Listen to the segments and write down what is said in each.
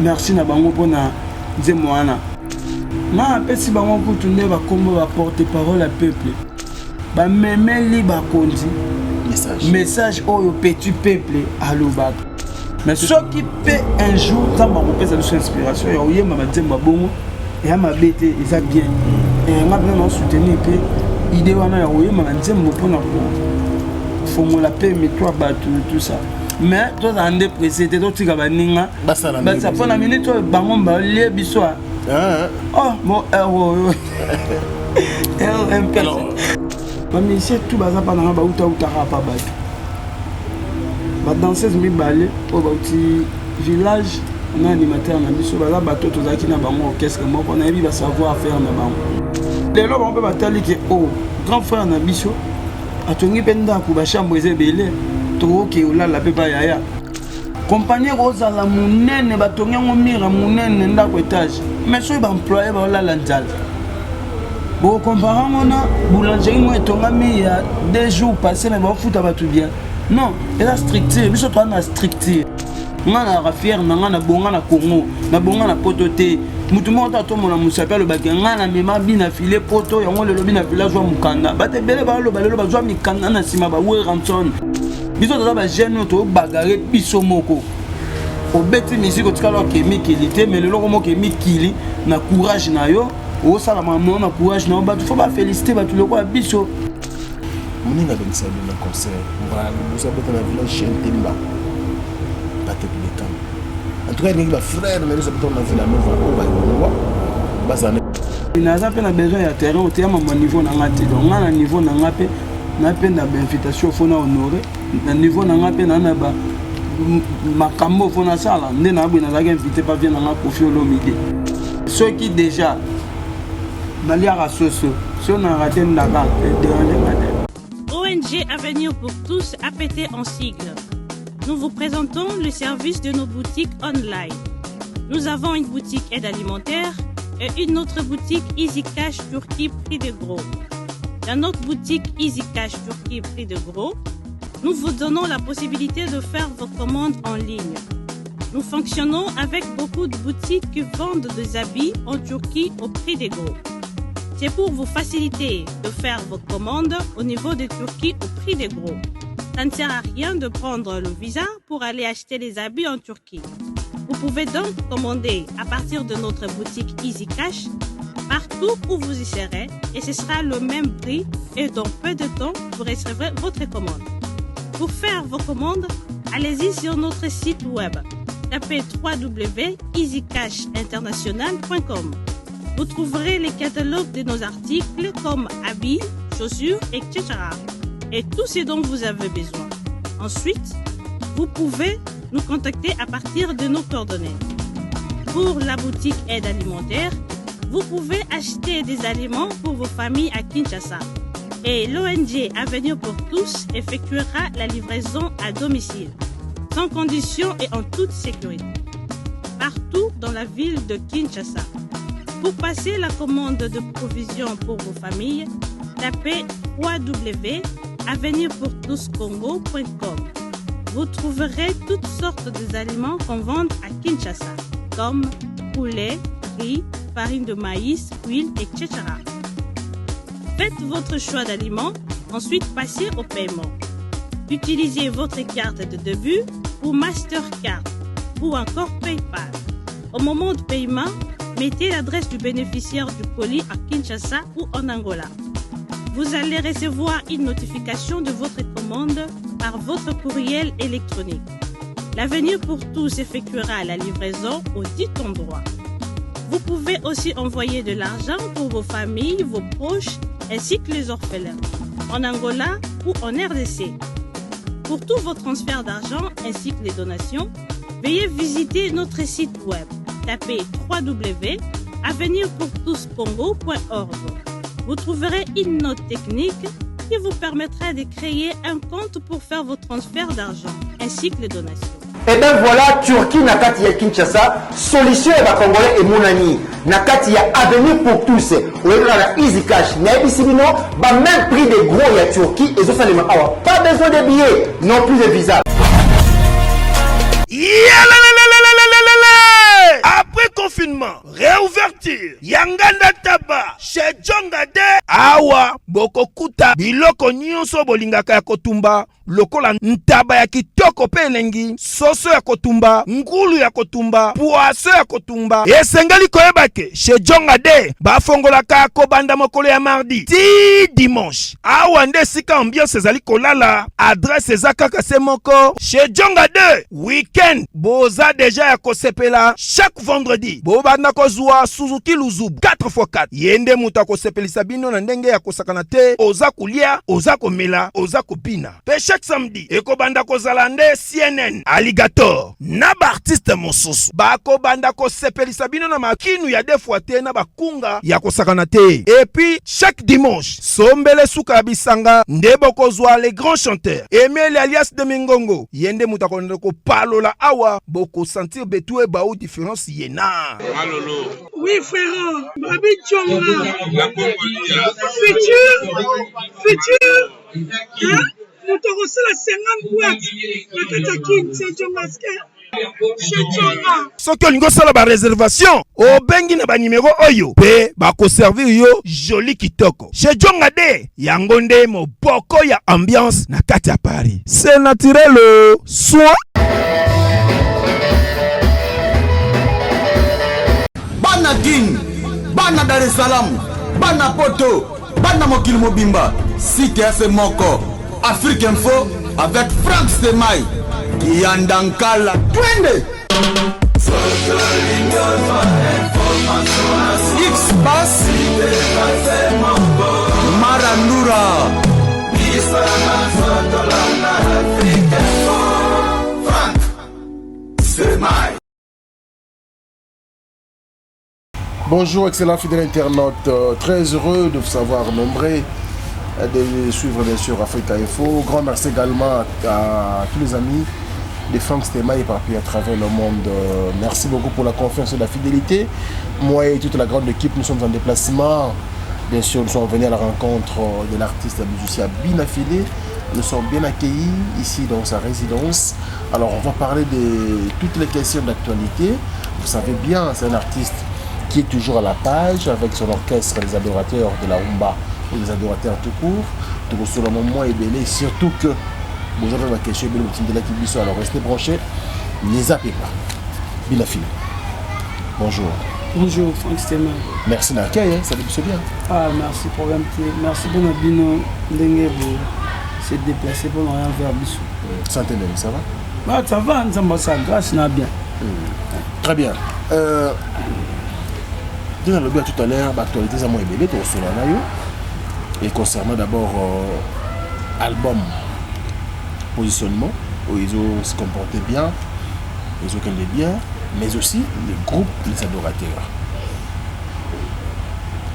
merci na bango pona nzembo wana na pesi bango kutu nde bakombo ba porte-parole à peuple bamemeli bakonzi message oyo petit peuple alobaka mais soki pe un jour nzambe akopesa biso inspiration ya oyemba banzembo bongo eya mabe te eza bien nga mpena na soutenir mpe idée wana ya oyemba banzembo mpona kofongola mpe mitwa bato tout ça mais tozala nde pressé te totika baninga mpona minute oyo bango balie biso oh mon héros bamisie tout baza mpa nanga bautautaka pa bato badanseuse mibale oyo bauti village na animateur na biso baza bato tozalaki na bango orchestre moko nayebi basavoir faire na bango lelo bango mpe batali ke o grand frère na biso atongi mpe ndako bachambre eza ebele tokoki olala mpe bayaya compagnie kozala monene batongi yango mira monene ndako etage mais soki baemploye baolala nzala bokompara yango na boulangerie mo etongami ya 2 jours passé mais baofuta bato bien non eza structure biso toza na structure nga na rafiere na nga na bonga na Congo na bonga na poto te mutu moko ta tomona musapi alobaki nga na mema bina file poto yango lelo bina village wa mukanda bato ebele baloba lelo bazwa mikanda na nsima bawe ranson biso toza bagene oyo tobagare biso moko obeti misiki otikala oke mikili te mais lelo komoke mikili na courage na yo osala mamo na courage na yo bato fo bafélicité bato lokola biso moninga abengisa bino na concert boza beta na village Chentemba bato ebekama en tout cas elingi bafrère na biso beta na villa nova oyo balongwa bazana naza mpe na besoin ya terrain oteyama ma niveau na nga te donc nga na niveau na nga mpe na mpe na bainvitation fo na honore na niveau na nga mpe na ba makambo fo nasala nde na boye nazalaki invité pa vie na nga Kofi Olomide soki déjà naliaka soso so na raté ndaka déranger nga te. ONG Avenir pour tous a pété en sigle. Nous vous présentons le service de nos boutiques online. Nous avons une boutique aide alimentaire et une autre boutique Easy Cash Turquie prix de gros. Dans notre boutique Easy Cash Turquie prix de gros, nous vous donnons la possibilité de faire vos commandes en ligne. Nous fonctionnons avec beaucoup de boutiques qui vendent des habits en Turquie au prix de gros. C'est pour vous faciliter de faire vos commandes au niveau de Turquie au prix de gros. Ça ne sert à rien de prendre le visa pour aller acheter les habits en Turquie. Vous pouvez donc commander à partir de notre boutique Easy Cash partout où vous y serez et ce sera le même prix et dans peu de temps, vous recevrez votre commande. Pour faire vos commandes, allez-y sur notre site web. Tapez www.easycashinternational.com. Vous trouverez les catalogues de nos articles comme habits, chaussures, etc. Et tout ce dont vous avez besoin. Ensuite, vous pouvez nous contacter à partir de nos coordonnées. Pour la boutique aide alimentaire, vous pouvez acheter des aliments pour vos familles à Kinshasa. Et l'ONG Avenir pour tous effectuera la livraison à domicile, sans condition et en toute sécurité, partout dans la ville de Kinshasa. Pour passer la commande de provisions pour vos familles, tapez www.avenirpourtouscongo.com. Vous trouverez toutes sortes d'aliments qu'on vend à Kinshasa, comme poulet, riz, farine de maïs, huile, etc. Faites votre choix d'aliments, ensuite passez au paiement. Utilisez votre carte de début ou Mastercard ou encore PayPal. Au moment de paiement, mettez l'adresse du bénéficiaire du colis à Kinshasa ou en Angola. Vous allez recevoir une notification de votre commande par votre courriel électronique. L'Avenir pour tous effectuera la livraison au dit endroit. Vous pouvez aussi envoyer de l'argent pour vos familles, vos proches, ainsi que les orphelins, en Angola ou en RDC. Pour tous vos transferts d'argent ainsi que les donations, veuillez visiter notre site web. Tapez www.avenirpourtouscongo.org. Vous trouverez une note technique qui vous permettra de créer un compte pour faire vos transferts d'argent ainsi que les donations. Et bien voilà, Turquie nakati ya Kinshasa, solution ya Congolais et Mounani. Nakati ya Avenir pour tous. Ou la Easy Cash. Naibisibino, ba même prix de gros ya Turquie et ça les awa. Pas besoin de billets, non plus de visa. couture Yanganda Taba chez Djonga de awa bokokuta biloko nyonso bolingaka ya kotumba lokola ntaba ya kitoko pe elengi, soso ya kotumba, ngulu ya kotumba, poaso ya kotumba. Esengeli koyeba ke chez Djonga de bafongolaka kobanda mokolo ya mardi ti dimanche. Awa nde sika ambiance ezali kolala, adresse eza kaka se moko. Chez Djonga de weekend boza deja ya kosepela chaque vendredi. Bobanda kozwa Suzuki Luzubu 4x4. Yende muta kosepelisa bino na ndenge ya kosakana te, oza kulia, oza komela, oza kopina. Pe chaque samedi ekobanda kozala nde CNN Alligator na ba artiste mosusu bakobanda kosepelisa bino na makinu ya defwa te na bakunga ya kosakana te. Et puis chaque dimanche sombele suka ya bisanga nde bokozwa les grands chanteurs Emile alias de Mingongo. Yende muta konde ko palola awa boko sentir betue ba ou différence yena. Malolo. Oui frère, Babi Djonga. La Congolia. Futur. Hein? Nous t'aurons la 50 boîtes. La Katakine, c'est Djongaske. Soki olingo sala ba réservation obengi na ba numéro oyo pe bako servir yo joli kitoko. Chez Djonga de yango nde moboko ya ambiance na kati ya Paris. C'est naturel soit Bana Guine, Bana Dar es Salaam, Bana Poto, Bana Mokili Mobimba, Cité AC Moko, Afrique Info avec Franck Stemai, Yandankala, Twende. X-Bass, Marandura, Franck Stemai. Bonjour, excellent fidèle internaute. Très heureux de vous avoir nombreux, de suivre bien sûr Africa Info. Grand merci également à tous les amis de Franck Stemai éparpillés à travers le monde. Merci beaucoup pour la confiance et la fidélité. Moi et toute la grande équipe, nous sommes en déplacement. Bien sûr, nous sommes venus à la rencontre de l'artiste et musicien Binafilé. Nous sommes bien accueillis ici dans sa résidence. Alors, on va parler de toutes les questions d'actualité. Vous savez bien, c'est un artiste qui est toujours à la page avec son orchestre, les adorateurs de la rumba ou les adorateurs tout court. Donc sur le moment est belé, surtout que vous avez la question de la Kibiso, alors restez branchés, ne zappez pas. Binafilé. Bonjour. Bonjour Franck Stemai. Merci d'accueil, hein, ça débute bien. Ah merci problème. Merci pour notre bino d'engue se déplacer pour rien vers Bissou. Santé, ça va? Ah, ça va, nous ça grâce n'a bien. Très bien. Tout à l'heure, l'actualité est moins belle, et concernant d'abord album, positionnement, où ils ont se comporté bien, ils ont qu'elle bien, mais aussi le groupe, les adorateurs.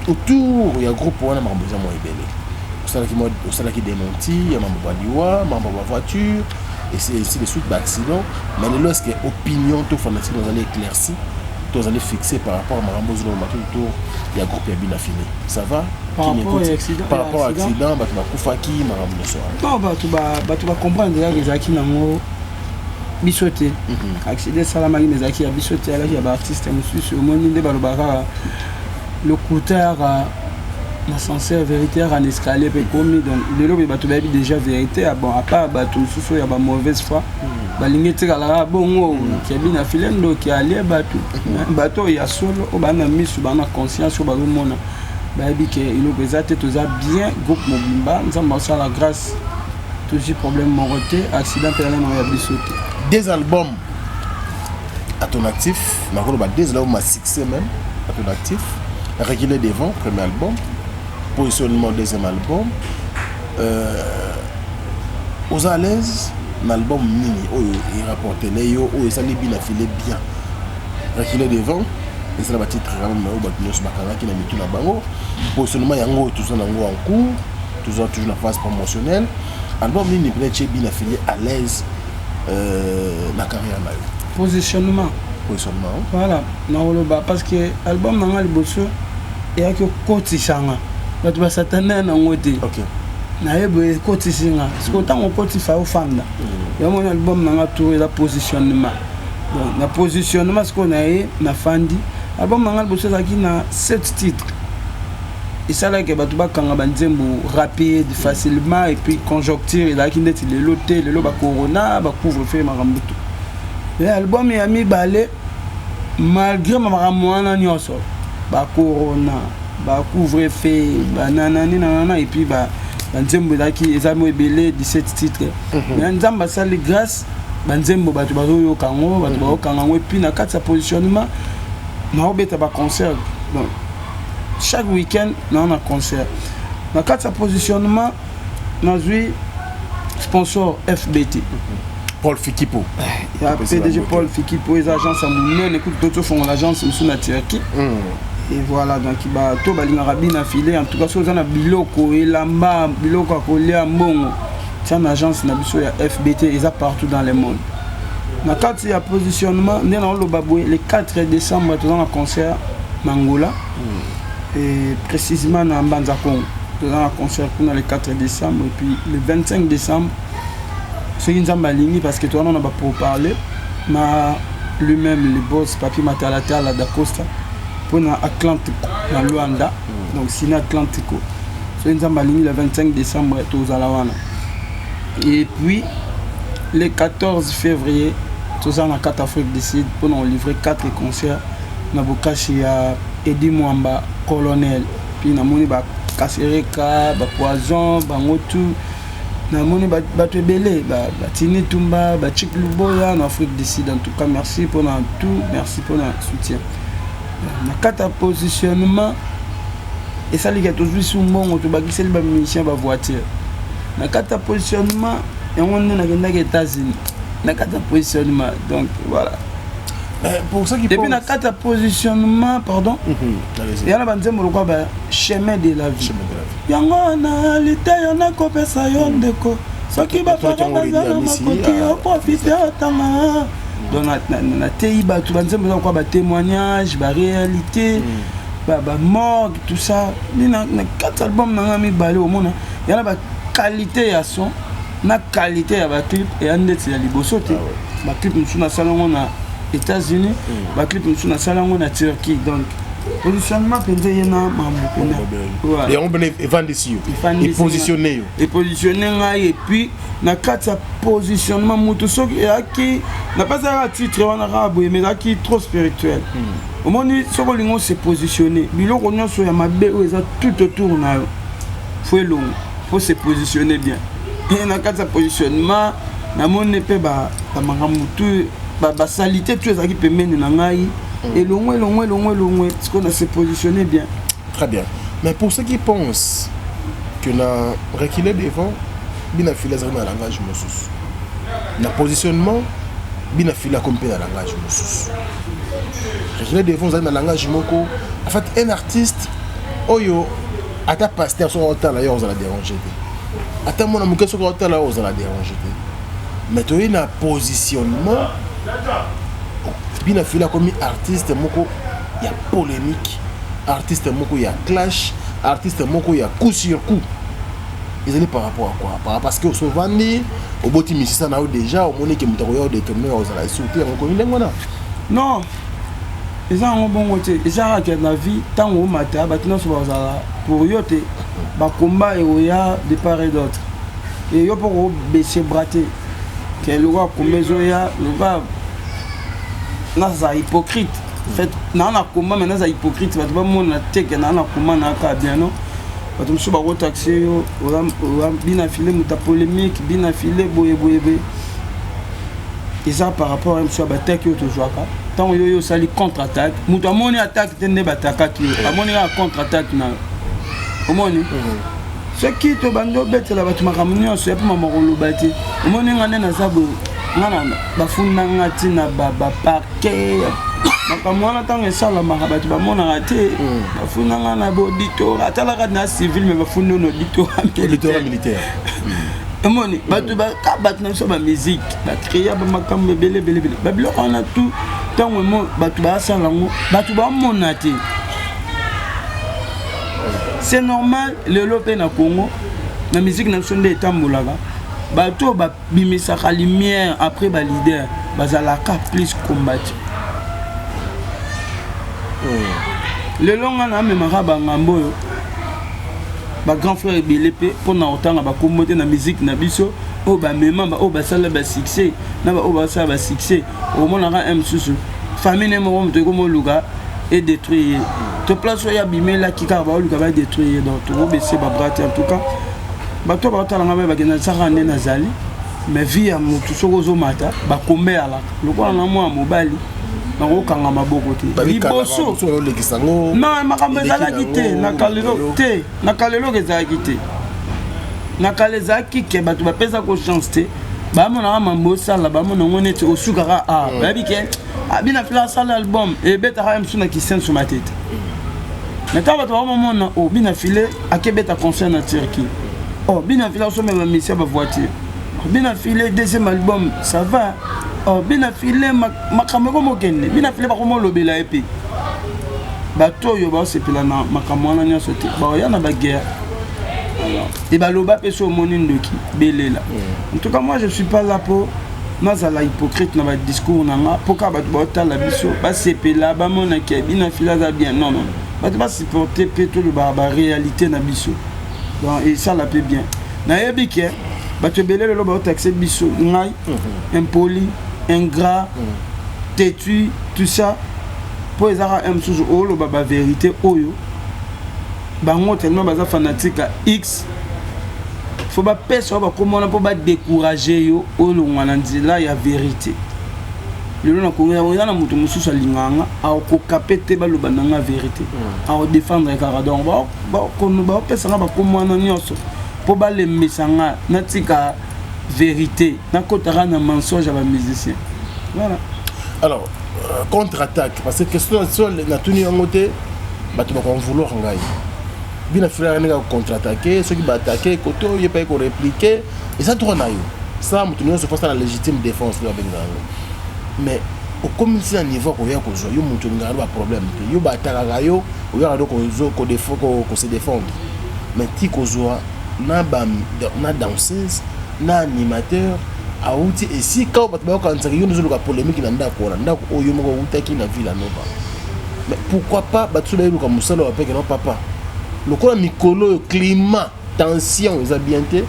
Autour, il y a un groupe où on a besoin moins belle. Au salaire qui démenti, il y a un membre de membre de voiture, et c'est ainsi de suite d'accident. Mais le lot, c'est opinion, tout fanatique, nous allons éclaircir. Vous allez fixer par rapport à Marambo Zolo Matoto, il y a un groupe qui a bien affiné. Ça va? Par rapport à l'accident, Koufaki, Marambo Soa. Non, tu vas comprendre déjà que les acquis n'ont pas bisoté. Accident, Salamari, les acquis a bisoté, il y a des artistes, sur le monde de Balobara, le couteur, l'ascenseur véritaire en escalier, donc de l'eau, il y a déjà vérité. Bon, à part, il y a une mauvaise foi. Balingi tika bon qui a bien affilé donc qui allé bateau il y a solo au bana mis sur bana conscience au balo mona baby que il a présenté tout ça bien groupe Mobimba nous avons ça la grâce toujours problème moroté accident perlé on a bisoté des albums à ton actif deux albums à succès même à ton actif régulier devant premier album positionnement deuxième album aux à l'aise l'album mini il rapportait les yo et ça les bien affilé bien reculer devant et ça va titre vraiment au bâtiment sur bakanga qui n'a mis tout la bango positionnement yango tout ça nango en cours toujours la phase promotionnelle album mini peut-être bien affilé à l'aise la carrière là positionnement voilà non le bas parce que album nanga liboso et que côté changa tu vas s'attendre na ngoti OK na yebe côté singa parce que tant on côté fa au fanda et mon album nanga tout la positionnement donc na positionnement ce qu'on a na fandi album na nga liboso ezalaki na 7 titres esalaki bato bakanga banzembo rapide facilement et puis conjoncture ezalaki ndeti lelo te lelo bacorona bacouvre-feu makambo to album ya mibale malgré makambo wana nyonso bacorona bacouvre-feu bananani nanana et puis banzembo ezalaki eza mo ebele 17 titres mais nzambe asali grâce banzembo bato bazoyoka yango bato bayokanga yango et puis na kati ya positionnement naobeta baconcert donc chaque week-end on a concert. Dans le positionnement, nous avons sponsor FBT. Paul Fikipo. Il y a PDG Paul Fikipo, les agences à Moulin, écoute, d'autres font l'agence sur la Turquie. Et voilà, donc il y a tout le monde affilé. En tout cas, si vous avez Biloko, Elamba, Biloko, Kolia, Mbongo, c'est une agence qui FBT, ils sont partout dans le monde. Dans le positionnement, le 4 décembre, nous avons un concert en Angola. Et précisément dans Mbanza Congo. Nous avons un concert pour le 4 décembre et puis le 25 décembre, c'est une zambalini parce que toi on a pour parler, mais lui-même le boss Papi Matalata la Dacosta pour Atlantico dans Luanda, donc c'est Atlantico. C'est une zambalini le 25 décembre tous à la Wana. Et puis le 14 février, tous en 4 Afrique décide pour nous livrer 4 concerts. Nous avons caché à Eddie Mwamba, colonel, puis nous avons Kasereka, Poison, Bangotu, nous avons Batebele, Tini Tumba, Chik Luboya, en Afrique du Sud. En tout cas, merci pour tout, merci pour le soutien. Dans quatre positionnement, et ça, il y a toujours sur mon autobus, c'est le mission de la voiture. Dans quatre positionnement, et on est dans les États-Unis. Dans quatre positionnement, donc voilà. Pour ça qui depuis na kata positionnement pardon il y a la chemin de la vie yango na lité yana kopesa yo ndeko soki ba faka bazana makoti o profiter otanga donc na tei ba tu banzembo kwa ba témoignage ba réalité ba morgue tout ça ni na kata album na ngami balé au mona yana ba qualité ya son na qualité ya ba clip et andeti ya liboso te ba clip nsuna salongo na États-Unis, le clip est salon en Turquie. Donc, positionnement, et on est vendu ici. Et positionné. Et positionné, et puis, dans quatre positionnement, qui n'a pas un titre en arabe, mais qui est trop spirituel. Au moment où on s'est positionné, il y a tout autour. Il faut se positionner bien. Et dans quatre positionnement, il y a la salité tout ça qui peut mener na ngai et loin ce qu'on a se positionner bien. Très bien. Mais pour ceux qui pensent que na reculer devant bina fila dans le langage mosus. Na positionnement bina fila comme dans le langage mosus. Reculer devant dans le langage moko. En fait un artiste oyo ata pasteur son autant là on va la déranger. Ata mon amuke son autant là on va la déranger. Mais tu es na positionnement bina fila comme artiste moko il y a polémique, artiste moko il y a clash, artiste moko il y a coup sur coup. Ils allaient par rapport à quoi? Par rapport à ce que au vandi au boti misisa na déjà au moni que mutakoya déterminer aux ala sauter en connaît ngona. Non. Ils ont un bon côté. Ils ont que la vie tant au matin batna so bazala pour yote ba combat et oya de part et d'autre. Et yo pour baisser brater. Quel roi comme Zoya, le va naza hypocrite. En fait, nana comment mais naza hypocrite, va pas mon teke nana comment naka bien non. Parce que je suis taxé, bien affilé, muta polémique, bien affilé, boye. Et ça par rapport à monsieur attaque yo toujours ka. Tant yo sali contre-attaque, muta moni attaque tende bataka ki. Amoni a contre-attaque na. Omoni. Ce qui te bando bête la bâtiment camunion c'est pour maman rolobati au moins ngane na sabo ngana bafunda ngati na baba parquet makamwana tanga sala makabati ba mona raté bafunda ngana bo dito atala kana civil mais bafunda no dito militaire moni batu ba kabat na so ba musique ba créer ba makambe belé ba bilo on a tout tango mo batu ba sala ngo batu ba mona té. C'est normal, le lopé na Congo, la musique nationale est tamboulaga. Bato ba bimisa la lumière après ba leader, bazalaka plus combattu. lelo nga na amemaka bangambo oyo grand frère ebele mpe mpona kotanga bakombo te na musique na biso oyo bamema oyo basala basuccès na oyo basala basuccès omonaka un mosusu famille ne moko moto ekomoluka edétruire to place oyo abimelaki kaka baoluka badétruire donc tokobese babra te en tout cas bato baotalanga mpe bakenda saka nde nazali mais vie ya motu soki ozomata bakombe alaka lokola na mwa mobali nakokanga maboko te liboso non makambo ezalaki te na kalelo ezalaki te na kala ezalaki ke bato bapesa ko chance te bamonaka mambo osala bamona ngo neti osukaka bayebi ke bina fila asala album ebetaka mosu na kisene so matete mais ntango bato bakomona bina file akebeta concert na Turquie bina file asomela misia bavoiture bina file deuxième album ça va bina file makambo ekomokende bina file bakomolobela ye mpe bato oyo baosepela na makambo wana nyonso te baoya na baguerre et baloba mpe so omoni ndoki belela en tout cas moi je suis pas là pour nazala hypocrite na badiscours nanga mpo kaka bato baotala biso basepela bamonaki bina file aza bien non non bato basupporte mpe tolobaka baréalité na biso donc esala mpe bien nayebi ke bato ebele lelo baotaxe biso ngai impoli ingrat têtu tout ça mpo ezaka un mosusu oloba bavérité oyo bango tellement baza fanatique à X faut bapesa oyo bakomona mpo badécourage yo olongwa na nzela ya vérité lelo nakoeza na moto mosusu alinganga akokape te baloba nanga vérité akodéfendre kaka donc baopesanga bakomwana nyonso mpo balembisanga natika vérité nakotaka na mensonge ya bamusicien voilà alors contre-attaque parce que question na tuni yango te bato bakonvouloir ngai bina frère nega contre-attaquer ceux qui baattaquer côté oyo pas ko répliquer et ça tourne yo ça moto nyonso pense la légitime défense la bengango mais au commissaire à niveau ko ya ko zo yo moto ngalo ba problème te yo baattaquer yo o ya ko zo ko défend ko se défendre mais ti ko zo na danseuse na animateur auti et si ka bato ba ko ntsaki yo nzo ka polémique na ndako oyo moko utaki na ville nova mais pourquoi pas bato ba yuka musalo wa peke no papa le quoi mikolo climat tension ils bien te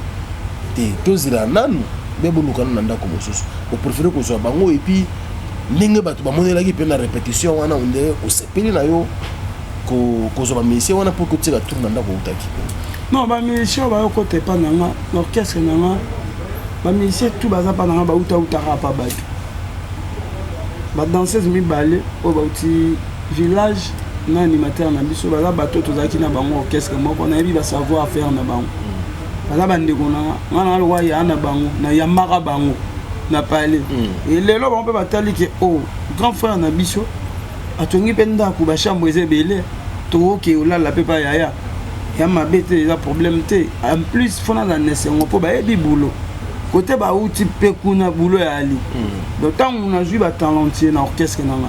tozila nanu bebo lukana nanda ko mosusu o préférer ko so bango et puis ndenge bato bamonela ki pe na répétition wana onde o sepeli na yo ko so ba mission wana pour que tu la tourne nanda ko utaki non ba mission ba ko te pa nanga l'orchestre nanga ba mission tout baza pa nanga ba uta pa ba ba danseuse mi balé o ba uti village na animateur na biso baza bato tozaki na bango orchestre moko na yebi ba savoir faire na bango baza bandeko na ngana alwa ya na bango na yamaka bango na pale et lelo ba mpe batali ke grand frère na biso atongi pe ndako ba chambre ezebele to ke olala pe pa yaya ya mabete ya problème te en plus fona na nesengo po ba yebi boulot côté ba outi pe kuna boulot ya ali donc tant on a joué ba talentier na orchestre nanga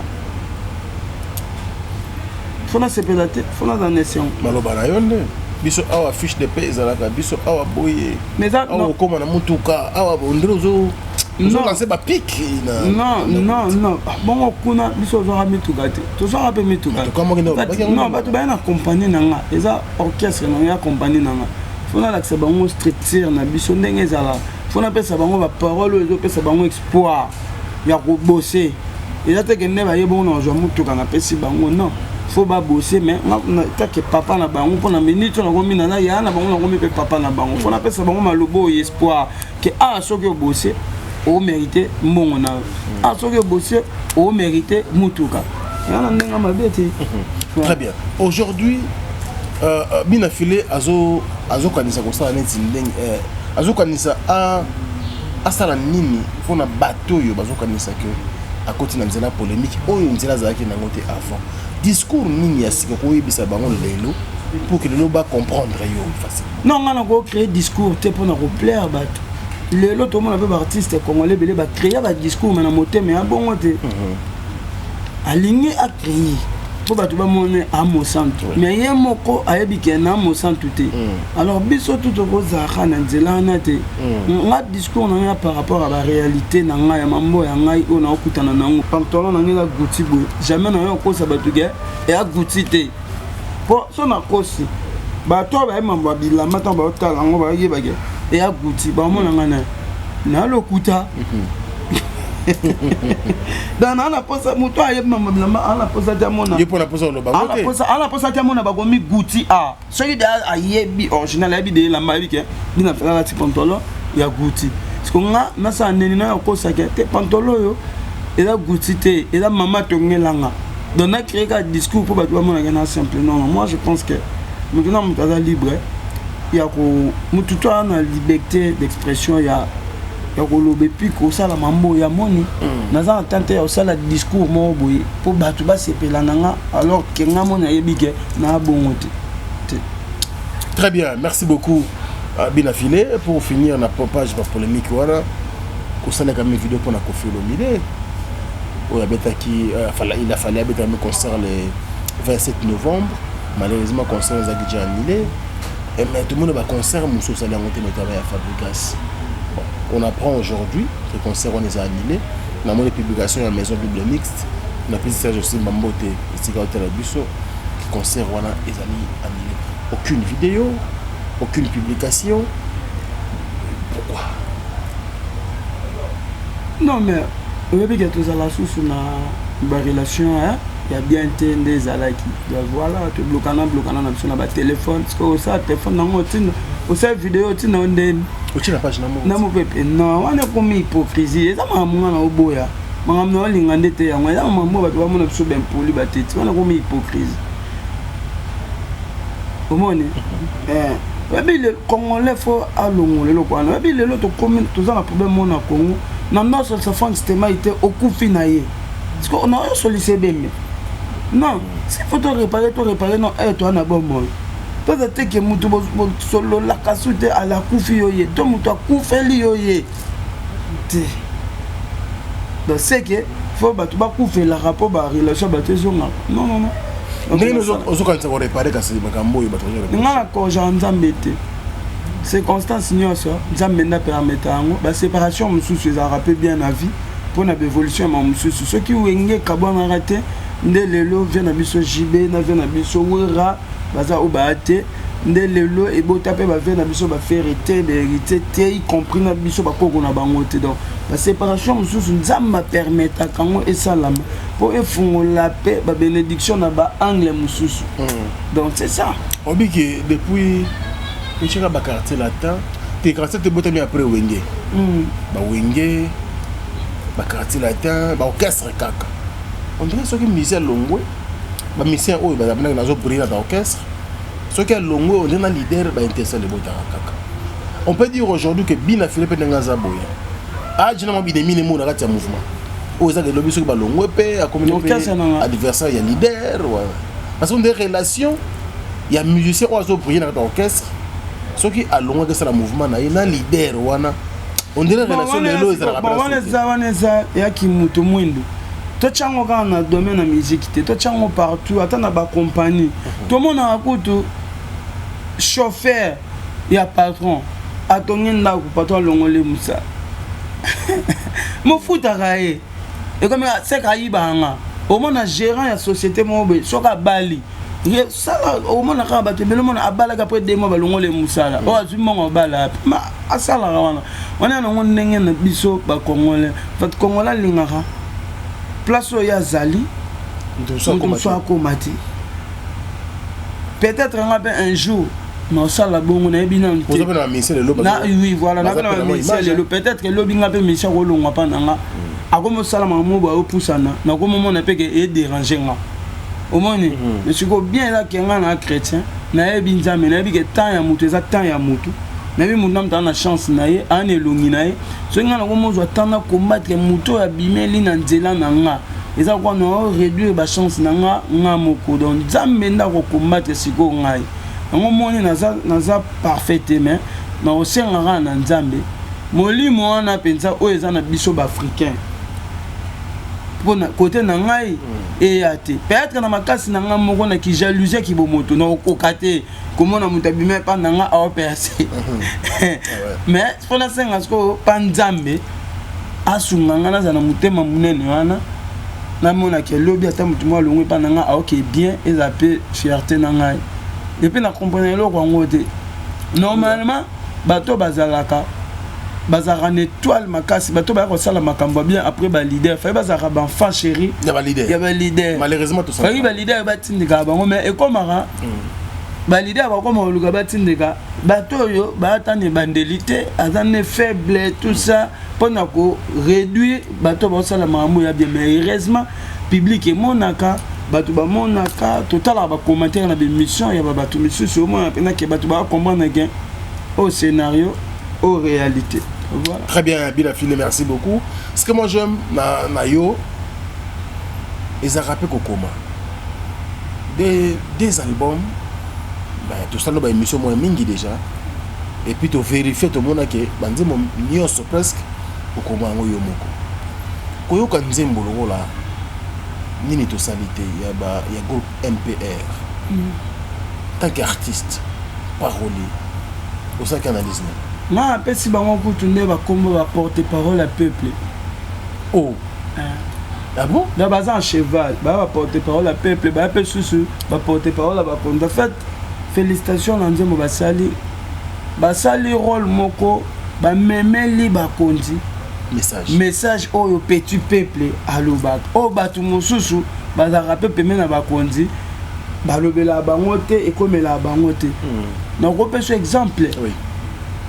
fona sepelate fona dans nation maloba na yonde biso awa fiche de paie ezalaka biso awa boye mais awa okoma na mutuka awa ondre ozo lancer ba pic non bon kuna biso ozwaka mituka te tozwaka mpe mituka non bato baya na compagnie nanga eza orchestre nanga ya compagnie nanga fona lakisa bango structure na biso ndenge ezala fona pesa bango baparole oyo ezopesa bango espoir ya kobose eza teke nde bayebongo na ozwa mutuka na pesi bango non faut pas bosser mais tant que papa na bango pour na minute na komi na ya na bango na komi pe papa na bango faut na pesa bango malobo espoir que soki o bosser o mériter mbongo na soki o bosser o mériter mutuka yana ndenga mabete. Très bien. Aujourd'hui bina filé azo kanisa ko sala neti ndenge azo kanisa a sala nini pona bato yo bazo kanisa que à côté na nzela polémique oyo nzela zaki na ngote avant discours nini ya sika ko yebisa bango lelo pour que lelo ba comprendre yo facilement non ngana ko créer discours te pona ko plaire bato lelo to mona pe artiste congolais belé ba créer ba discours mais na motema ya bongo te aligné à créer faut ba tuba mone à Monsanto mais yé moko ayebi ke na Monsanto te alors biso tout ko za na nzela na te nga discours na par rapport à la réalité na nga ya mambo ya ngai ona okutana na ngo pantalon na nga gouti bo jamais na yo ko sa batuge et a gouti te po so na kosi ba to ba mambo bila mata ba otala ngo ba yeba ke et a gouti ba mona nga na lokuta dans la pose moto ayeb mama ala pose ta mona yepo na pose lo ba ala pose ta mona ba gomi gouti a so yi da ayebi original ayebi de la mabi ke bina fera la ti pantolo ya gouti parce que nga na sa neni na ko sa ke te pantolo yo et la gouti te et la mama to ngelanga donc na créer un discours pour ba tu mona na simple non moi je pense que maintenant mutaza libre ya ko mutu to na liberté d'expression ya kolobe puis ko sala mambo ya moni naza entente ya sala discours mo boye pour batu ba sepela nanga alors que nga mona yebike na bongote. Très bien, merci beaucoup Binafilé. Pour finir na page par polémique wala ko sala comme vidéo pour na Koffi Olomide o ya betaki il a fallu abeta un concert le 27 novembre malheureusement concert a déjà annulé et mais tout le monde va concert muso sala ngote metaba ya Fabrikas. On apprend aujourd'hui que le concert on les a annulés. On a les publications à la maison Bible Mixte. On a pris Serge aussi Mambote et Sigaote la Busso. Le concert on a annulé. Aucune vidéo, aucune publication. Pourquoi? Non mais vous avez dit que tout ça là sous une relation hein. Il y a bien des alaki. Voilà, tu bloques na ba téléphone parce que ça téléphone na ngotine. Au sa vidéo tu na ndeni. Ochi na page na mo. Na mo pepe non, on est comme hypocrisie. Eza mamunga na oboya. Mangam na linga ndete yango. Eza mambo ba tuba mona biso ben poli bateti. On est comme hypocrisie. Omoni. Babi le Congolais faut alongo le lokwana. Babi le loto commune tous un problème mona Congo. Na non seul sa fan système été okufi na ye. Parce qu'on a sollicité bien. Non, s'il faut te réparer, non, toi, on a bon monde. Peut-être que Moutou solo la casoute à la koufi yoye, toi, Moutou a koufeli yoye. Donc, c'est que, faut que tu vas koufer la rapport à la relation, non, non, non. Mais nous autres, quand on réparer, quand c'est Makambo, il va te rejoindre. Non, la cause, j'en ai c'est constant, sinon, ça, j'en permettre la séparation, monsieur, c'est à rappeler bien la vie. Pour l'évolution de ceux qui ont été raté, Ndelelo vient à biso JB, na vient à biso Wera, baza obaate, Ndelelo et Botape va venir à biso ba faire hérité, y compris na biso ba koko na bangote donc la séparation mususu nzamba permettre kango et salama pour efungo la paix ba bénédiction na ba angle mususu. Donc c'est ça. Obiki depuis Michika ba quartier latin, tes quartiers te botami après Wenge. Ba Wenge ba quartier latin, ba orchestre kaka. On dirait ceux qui musicien longwe, ba musicien oyo ba na nazo briller dans orchestre. Ceux qui longwe on est un leader ba intéressant le bota kaka. On peut dire aujourd'hui que Binafilé pe ngaza boya. Ah jina mo bidemi mo na kati ya mouvement. Oza de lobby ceux qui ba longwe pe a communauté adversaire ya leader ouais. Parce qu'on des relations, il y a musicien ozo briller dans orchestre. Ceux qui a longwe que c'est le mouvement na ina leader wana. On dirait relation de l'eau ezala ya ki muto mwindu. To chango ka na domaine na musique te to chango partout atana ba compagnie to mona akutu chauffeur ya patron atongenda ku patron longole musa mo futa kae e comme c'est kaibanga au mona gérant ya société mobe soka bali ça au mona ka ba te belo mona abala ka après 2 mois ba longole musala o azu mongo bala ma asala wana wana no ndenge na biso ba congolais fait congolais lingaka place où il y a Zali, peut-être un jour, mais ça la bonne on a bien oui voilà peut-être que l'objet n'a pas mis ça au long pas nanga a comme ça la maman ba opusana na comme on a pas que déranger nga au moins mais c'est bien là que nga chrétien na ebinza mais na bi que temps ya mutu ça temps ya mutu na bi munam ta na chance na ye an elongi na ye so nga na komo zo tanda combattre mutu ya bimeli na nzela na nga eza kwa no réduire ba chance na nga moko donc nzambe nda ko combattre siko ngai ngo moni naza parfaitement na osenga na nzambe molimo wana penza o eza na biso ba africain pona côté na ngai et até peut-être na makasi na nga moko na ki jalousie ki bomoto na okate comment na mutabime pa na nga a percer mais pona senga sko panzambe asunga nga na mutema munene wana na mona ke lobi ata mutu mo longo pa na nga a OK bien et ça peut fierté na ngai et puis na comprendre lo kwa ngote normalement bato bazalaka bazara étoile makasi bato ba ko sala makambo bien après ba leader fa bazara ba enfant chéri ya ba leader malheureusement tout ça ba leader ba tindika bango mais et comme ba leader ba comme luka ba tindika bato yo ba tane bandelité azane faible tout ça pona ko réduire bato ba sala makambo ya bien mais heureusement public et monaka bato ba monaka total ba commentaire na émission ya ba bato misusu au moins pena ke bato ba comprendre gain au scénario aux réalités. Voilà. Très bien, Bilafile, merci beaucoup. Ce que moi j'aime, Nayo, ils ont rappelé Kokoma. Des albums, tout ça, nous avons émission moins mingi déjà. Et puis, tu vérifies tout le monde que, bandit, mon nios presque, Kokoma, on yo moko. Koyo kanzembo lo là, nini to salité, il y a groupe MPR. Tant qu'artiste, parolier, au sein qu'analyse. Moi, après, si on va porte-parole à peuple. Oh. Ah bon? Dans un cheval, va porte-parole à peuple, va porte-parole à peuple. En fait, félicitations à Nzembo Basali. Basali rôle moko, ba memeli ba kondi. Message au petit peuple à l'obak. Oh batu mosusu, bazara peuple mena ba kondi. Balobela bangote et comme la bangote. Donc on peut ce exemple. Oui.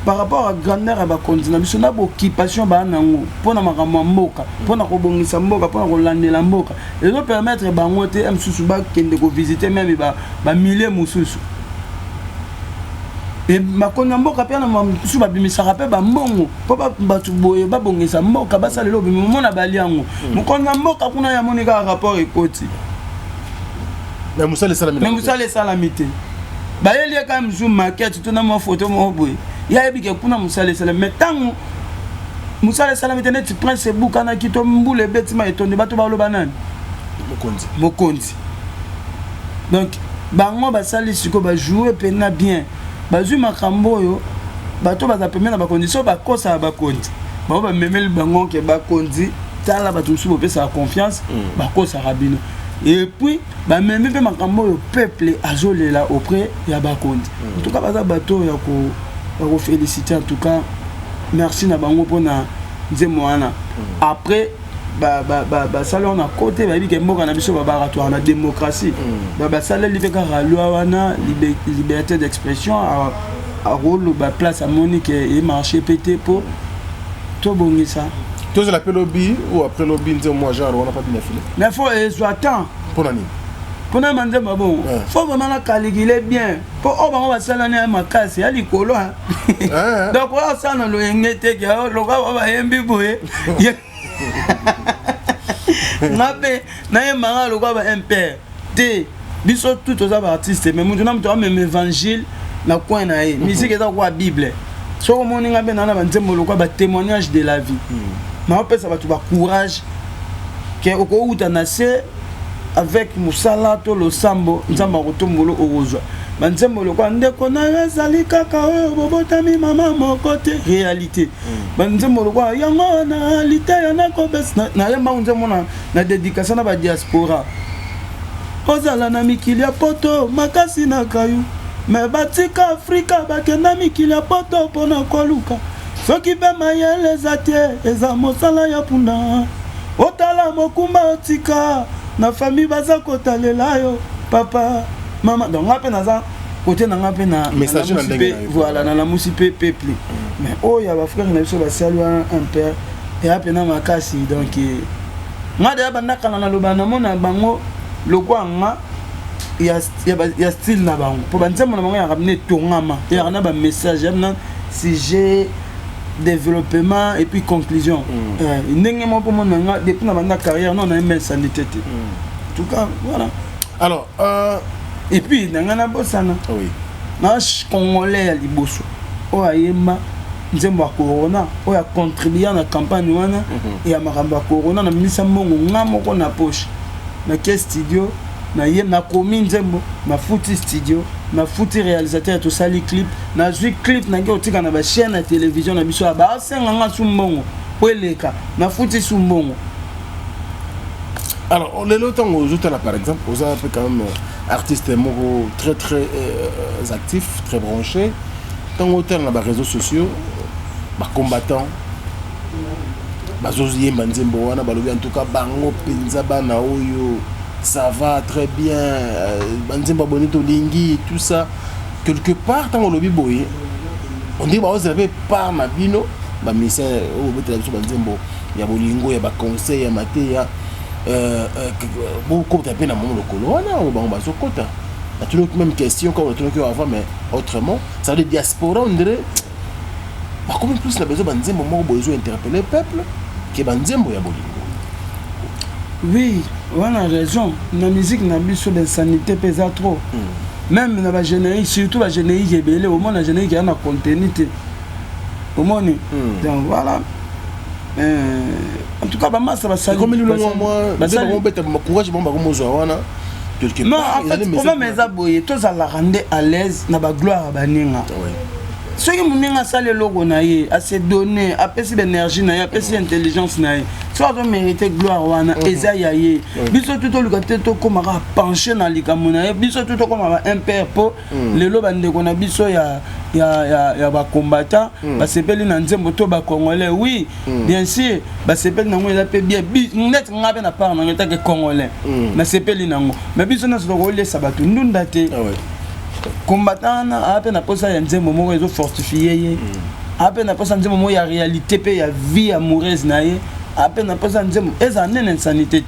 Par rapport à grandeur à Bakonzi, nous avons une occupation pour nous mboka, pour nous bongisa mboka, pour nous landela mboka. Et nous permettre bangote msusu ba kende ko visiter même ba milliers mususu. Et makonga mboka pe na msusu ba bimisa pe ba mbongo, po ba batu boye ba bongisa mboka ba salelo bi mona bali yango. Mukonga mboka kuna ya monika rapport ekoti. Mais musale salamité. Ba yeli ka mzu maquette tuna mo photo mo boye. Il y a des gens qui ont mais tant Moussa Salamité tu prends ce bouquin qui tombe boule bêtement et ton débat tu vas le banane Mokondi donc bango basali siko ba jouer pena bien bazu makambo yo bato baza pemena ba condition ba kosa ba kondi ba memel bango ke ba kondi tala bato subo pesa confiance ba kosa rabino et puis ba memel pe makambo yo peuple azolela auprès ya ba kondi en tout cas baza bato ya ko vous féliciter en tout cas merci na bango pona nzemoana après salon on a côté ba bi ke mboka na biso ba baratoire na démocratie ba salon li feka loi wana liberté d'expression à rôle ba place à Monique et marché pété pour to bongisa to la lobby ou après lobby nzemo genre on a pas bien filé mais faut attendre pour nani pour nous demander bon faut vraiment la calculer bien pour on va salana à makasi ya likolo donc on ça na lo ngete ke lo ka ba yembi boye na yemanga lo ka ba impère te biso tout aux artistes mais nous na même évangile na coin na musique est quoi bible so comme on nga ben na ba nzembo lo ka ba témoignage de la vie mais on peut ça va tout ba courage que au uta na se avec Moussala to lo sambo nzamba kotombolo orozwa banzembo lo kwa ndeko na ezali kaka oyo bobotami mama mokote réalité banzembo lo kwa yango na réalité yana ko bes na yemba nzembo na dédication na ba diaspora ozala na mikili ya poto makasi na kayu me batika Afrika bakenda mikili ya poto pona koluka soki pe mayele zatie eza mosala ya punda otala mokumba otika na famille baza kotalela yo papa maman donc ngape naza côté na ngape na message na ndenge voilà na la musipe peuple mais oh ya ba frère na biso ba salu un père et apena makasi donc ngade banda kana na lobana mona bango lokwanga ya style na bango po banzemo na bango ya ramener tongama ya na ba message na sujet développement et puis conclusion ndenge mo pour mon depuis na banda carrière non na même sanité en tout cas voilà alors et puis nanga na bosana oui na congolais ya liboso o ayema nzembo ya corona oyo acontribue na campagne wana ya makambo ya corona na misa mbongo nga moko na poche nake studio nakomi nzembo nafuti studio nafuti réalisateur tosali clip nazwi clip nange otika na bachaîne ya télévision na biso basenganga su mbongo po eleka nafuti su mbongo. Alors, les autres, par exemple, vous avez quand même artiste très très actif, très branché. Tant autant dans les réseaux sociaux, les combattants, en tout cas, bango penza bana oyo, ça va très bien. Banzemba bonito lingi, tout ça. Quelque part, tant on boy, on dit vous avez par mabino, ba mission au bout de la banzembo, il y a bolingo, il y a conseil, il y a maté, beaucoup de peine à mon local, on va se côté. Il y a toujours la même question comme on a avant, mais autrement, ça veut dire diaspora, on dirait. Comment plus la besoin de besoin d'interpeller le peuple que Banzembo ya bolingo. Oui, on a raison. La musique n'a plus sur l'insanité pesa trop. Même dans la générique, surtout la générique est belle, au moins la générique a un contenu. Au moins, donc voilà. En tout cas, ça va saluer. Comme moi, courage, non, en fait, comment mes abonnés, tous à la rendre à l'aise, n'a pas gloire à Baninga. Ce qui m'a salé le logo, à se donner, à passer l'énergie, à passer l'intelligence, soit de mériter gloire, et ça y est. Bisous tout le côté, comme à pencher dans les camonailles, bisous tout comme un père pour les lobes de qu'on a bisous, il y a combattant, c'est pas les nanzes moto congolais, oui, bien sûr, c'est pas non, il a fait bien, net, on a bien à part, on est congolais, mais c'est pas les nango, mais bisous, nous avons les sabatou, nous daté. Combattant a peine après ça il y a un moment réseau fortifié a peine après ça un moment il y a réalité il y a vie amoureuse naïe a peine après ça ils en une insanité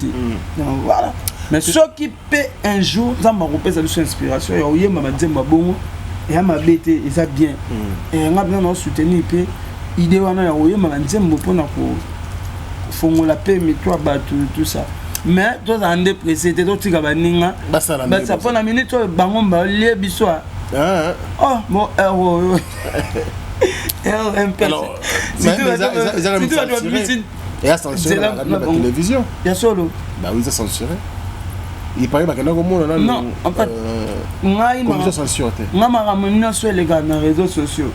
donc voilà mais ce qui peut un jour ça m'a repéré ça inspiration il y a ma dire ma bon et ma bête et ça bien et on a bien soutenir peu idée wana ya oyo ma dire mo pona ko fongo la paix mais toi ba tout ça. Mais toi en dépressé t'es toi tu vas baninga ça prend la minute bango ba lié biso oh mon héros un peu et à censurer la télévision il y a solo bah oui ça censuré il paraît que non en fait nga makamona sur les gars na réseaux sociaux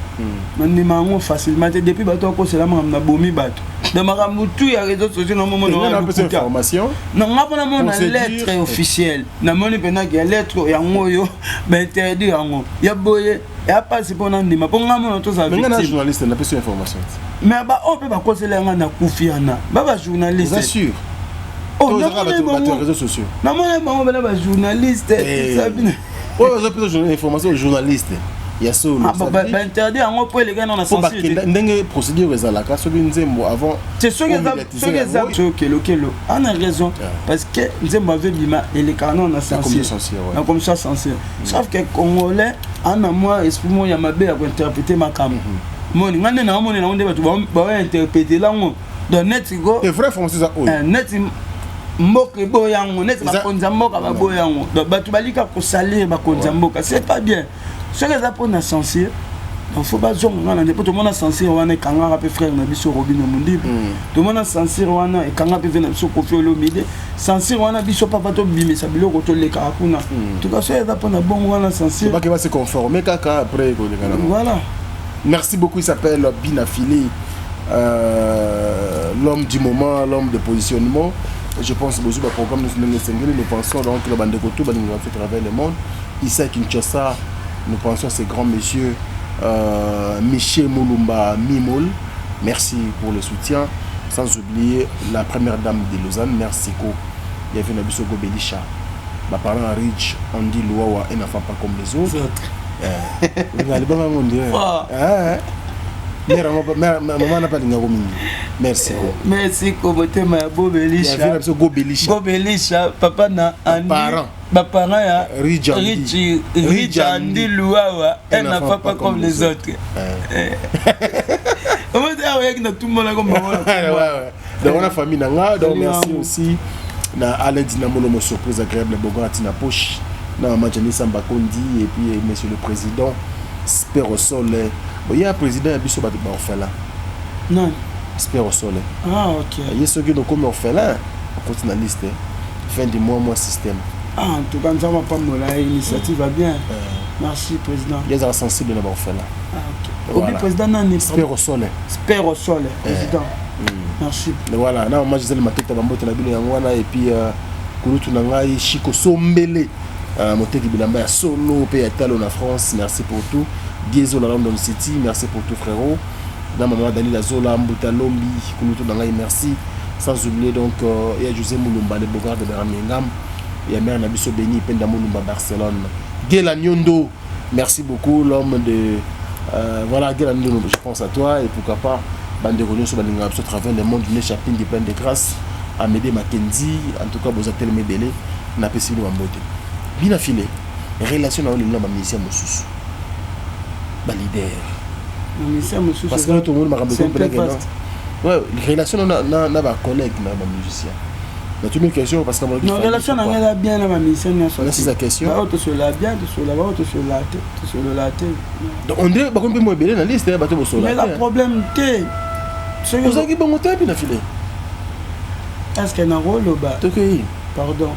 mandi mango facilement depuis bato ko c'est la na bomi bato de makambo tout ya réseaux sociaux na moment on a un peu d'information non nga pona mona lettre officielle na moni pena que lettre ya ngoyo ba interdit yango ya boye ya passe pona ndima po nga mona to ça mais nga journaliste na peu information mais ba on peut ba conseiller nga na kufiana ba journaliste bien sûr. Oh, les réseaux sociaux. Non, mais les journalistes. Oui, vous avez information aux journalistes. Il y a ça. Interdit à moi pour les gars dans la censure. Une procédure avant. C'est ce que on a raison. Parce que nous avons dit et les canons on a censure. Comme ça censure. Sauf que Congolais, en a moi, exprime-moi, il y a ma belle à interpréter ma cam. Moi, on a interpréter là. Donc, net, c'est vrai, français, net. Mboka boyango net ba konza mboka ba boyango donc batu balika ko salir ba konza mboka c'est pas bien ce que ça pour na censure donc faut pas zonga na tout le monde a censure wana kanga rapé frère na biso Robino Mundi tout le monde a censure wana et kanga pe vena biso Koffi Olomide censure wana biso papa to bimisa biloko to leka kuna tout cas ça pour na bon wana censure pas que va se conformer kaka après ko leka voilà merci beaucoup il s'appelle Binafili l'homme du moment l'homme de positionnement. Je pense que le programme nous pensons donc le bande de Koto va fait travers le monde. Ici à Kinshasa, nous pensons à ces grands messieurs Michel Moulumba Mimol. Merci pour le soutien. Sans oublier la première dame de Lausanne, merci Ko. Il y avait Nabiso Gobelisha. Ma parent Rich, Andy Louawa, et n'enfant pas comme les autres. Maman n'a pas de merci. Merci Kobote ma Gobelisha. Gobelisha papa na Andy. Parents ya Andi Louawa elle n'a pas comme les autres. Comment dire avec tout le monde comme moi. Dans la famille nanga donc merci aussi na Alain Dinamolo mo surprise agréable Bogo Atina Poche na Majani Samba Kondi et puis monsieur le président Spère au soleil. Il y a un président qui est orphelin. Non. Spère au soleil. Ah, ok. Il y a ceux qui sont comme orphelins. On continue la liste. Fin du mois, système. Ah, en tout cas, nous n'avons pas l'initiative va bien. Merci, président. Il y a des sensibles dans l'orphelin. Ah, ok. Voilà. Président, non, Spère au soleil. Spère au soleil, président. Merci. Voilà, là, moi, je disais le matin, tu as et puis, Kouloutou Nangaï, Chico Sombele. Moteki Bilamba ya solo pe Italo na France, merci pour tout. Dieso la London City, merci pour tout frérot. Na maman Dani la Zola Mbuta Lombi, Kouloutou Nangaï, merci. Sans oublier donc il y a José Moulumba le Bogard de Birmingham, il y a Mère Nabiso Beni Penda Moulumba Barcelone. Gela Nyondo, merci beaucoup l'homme de voilà Gela Nyondo, je pense à toi et pourquoi pas bande Rognon sur Balinga à travers le monde d'une chapine de plein de grâce. Amédée Mackenzie, en tout cas vous êtes tellement belé, n'a pas si loin beauté. Bien affilé, relation avec les musiciens Moussous, les leaders. Parce que tout le monde m'a rappelé que ouais, relation avec les collègues, les musiciens. Mais tu me question parce que non, relation avec bien les musiciens. C'est la question. Tu sur la bien, tu sur la bas, tu sur la tête, tu sur la tête. Donc on dirait qu'on peut moins belé dans la liste, mais le problème c'est c'est vous avez bon temps bien affilé. Est-ce qu'il y a un rôle au bas? Pardon.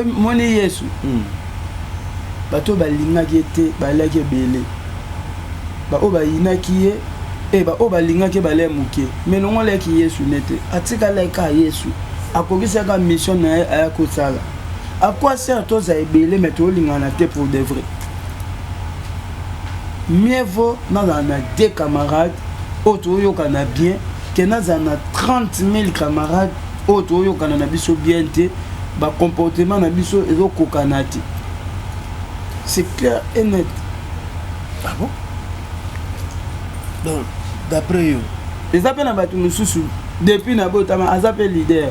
Mon Yesu. Bato balinga qui était balaki belé. Ba o ba ina qui est et ba o balinga qui balé muké. Mais non on qui Yesu n'était. Atika leka Yesu. Akobisa ka mission na ya ko sala. À quoi sert toi za belé mais to linga na te pour de vrai. Mieux vaut dans des camarades auto yo kana bien que na 30 000 camarades auto yo kana na biso bien te. Ba comportement na biso ezo kokanati. C'est clair et net. Ah bon? Donc d'après eux, les appels na batu mususu depuis na botama azape leader.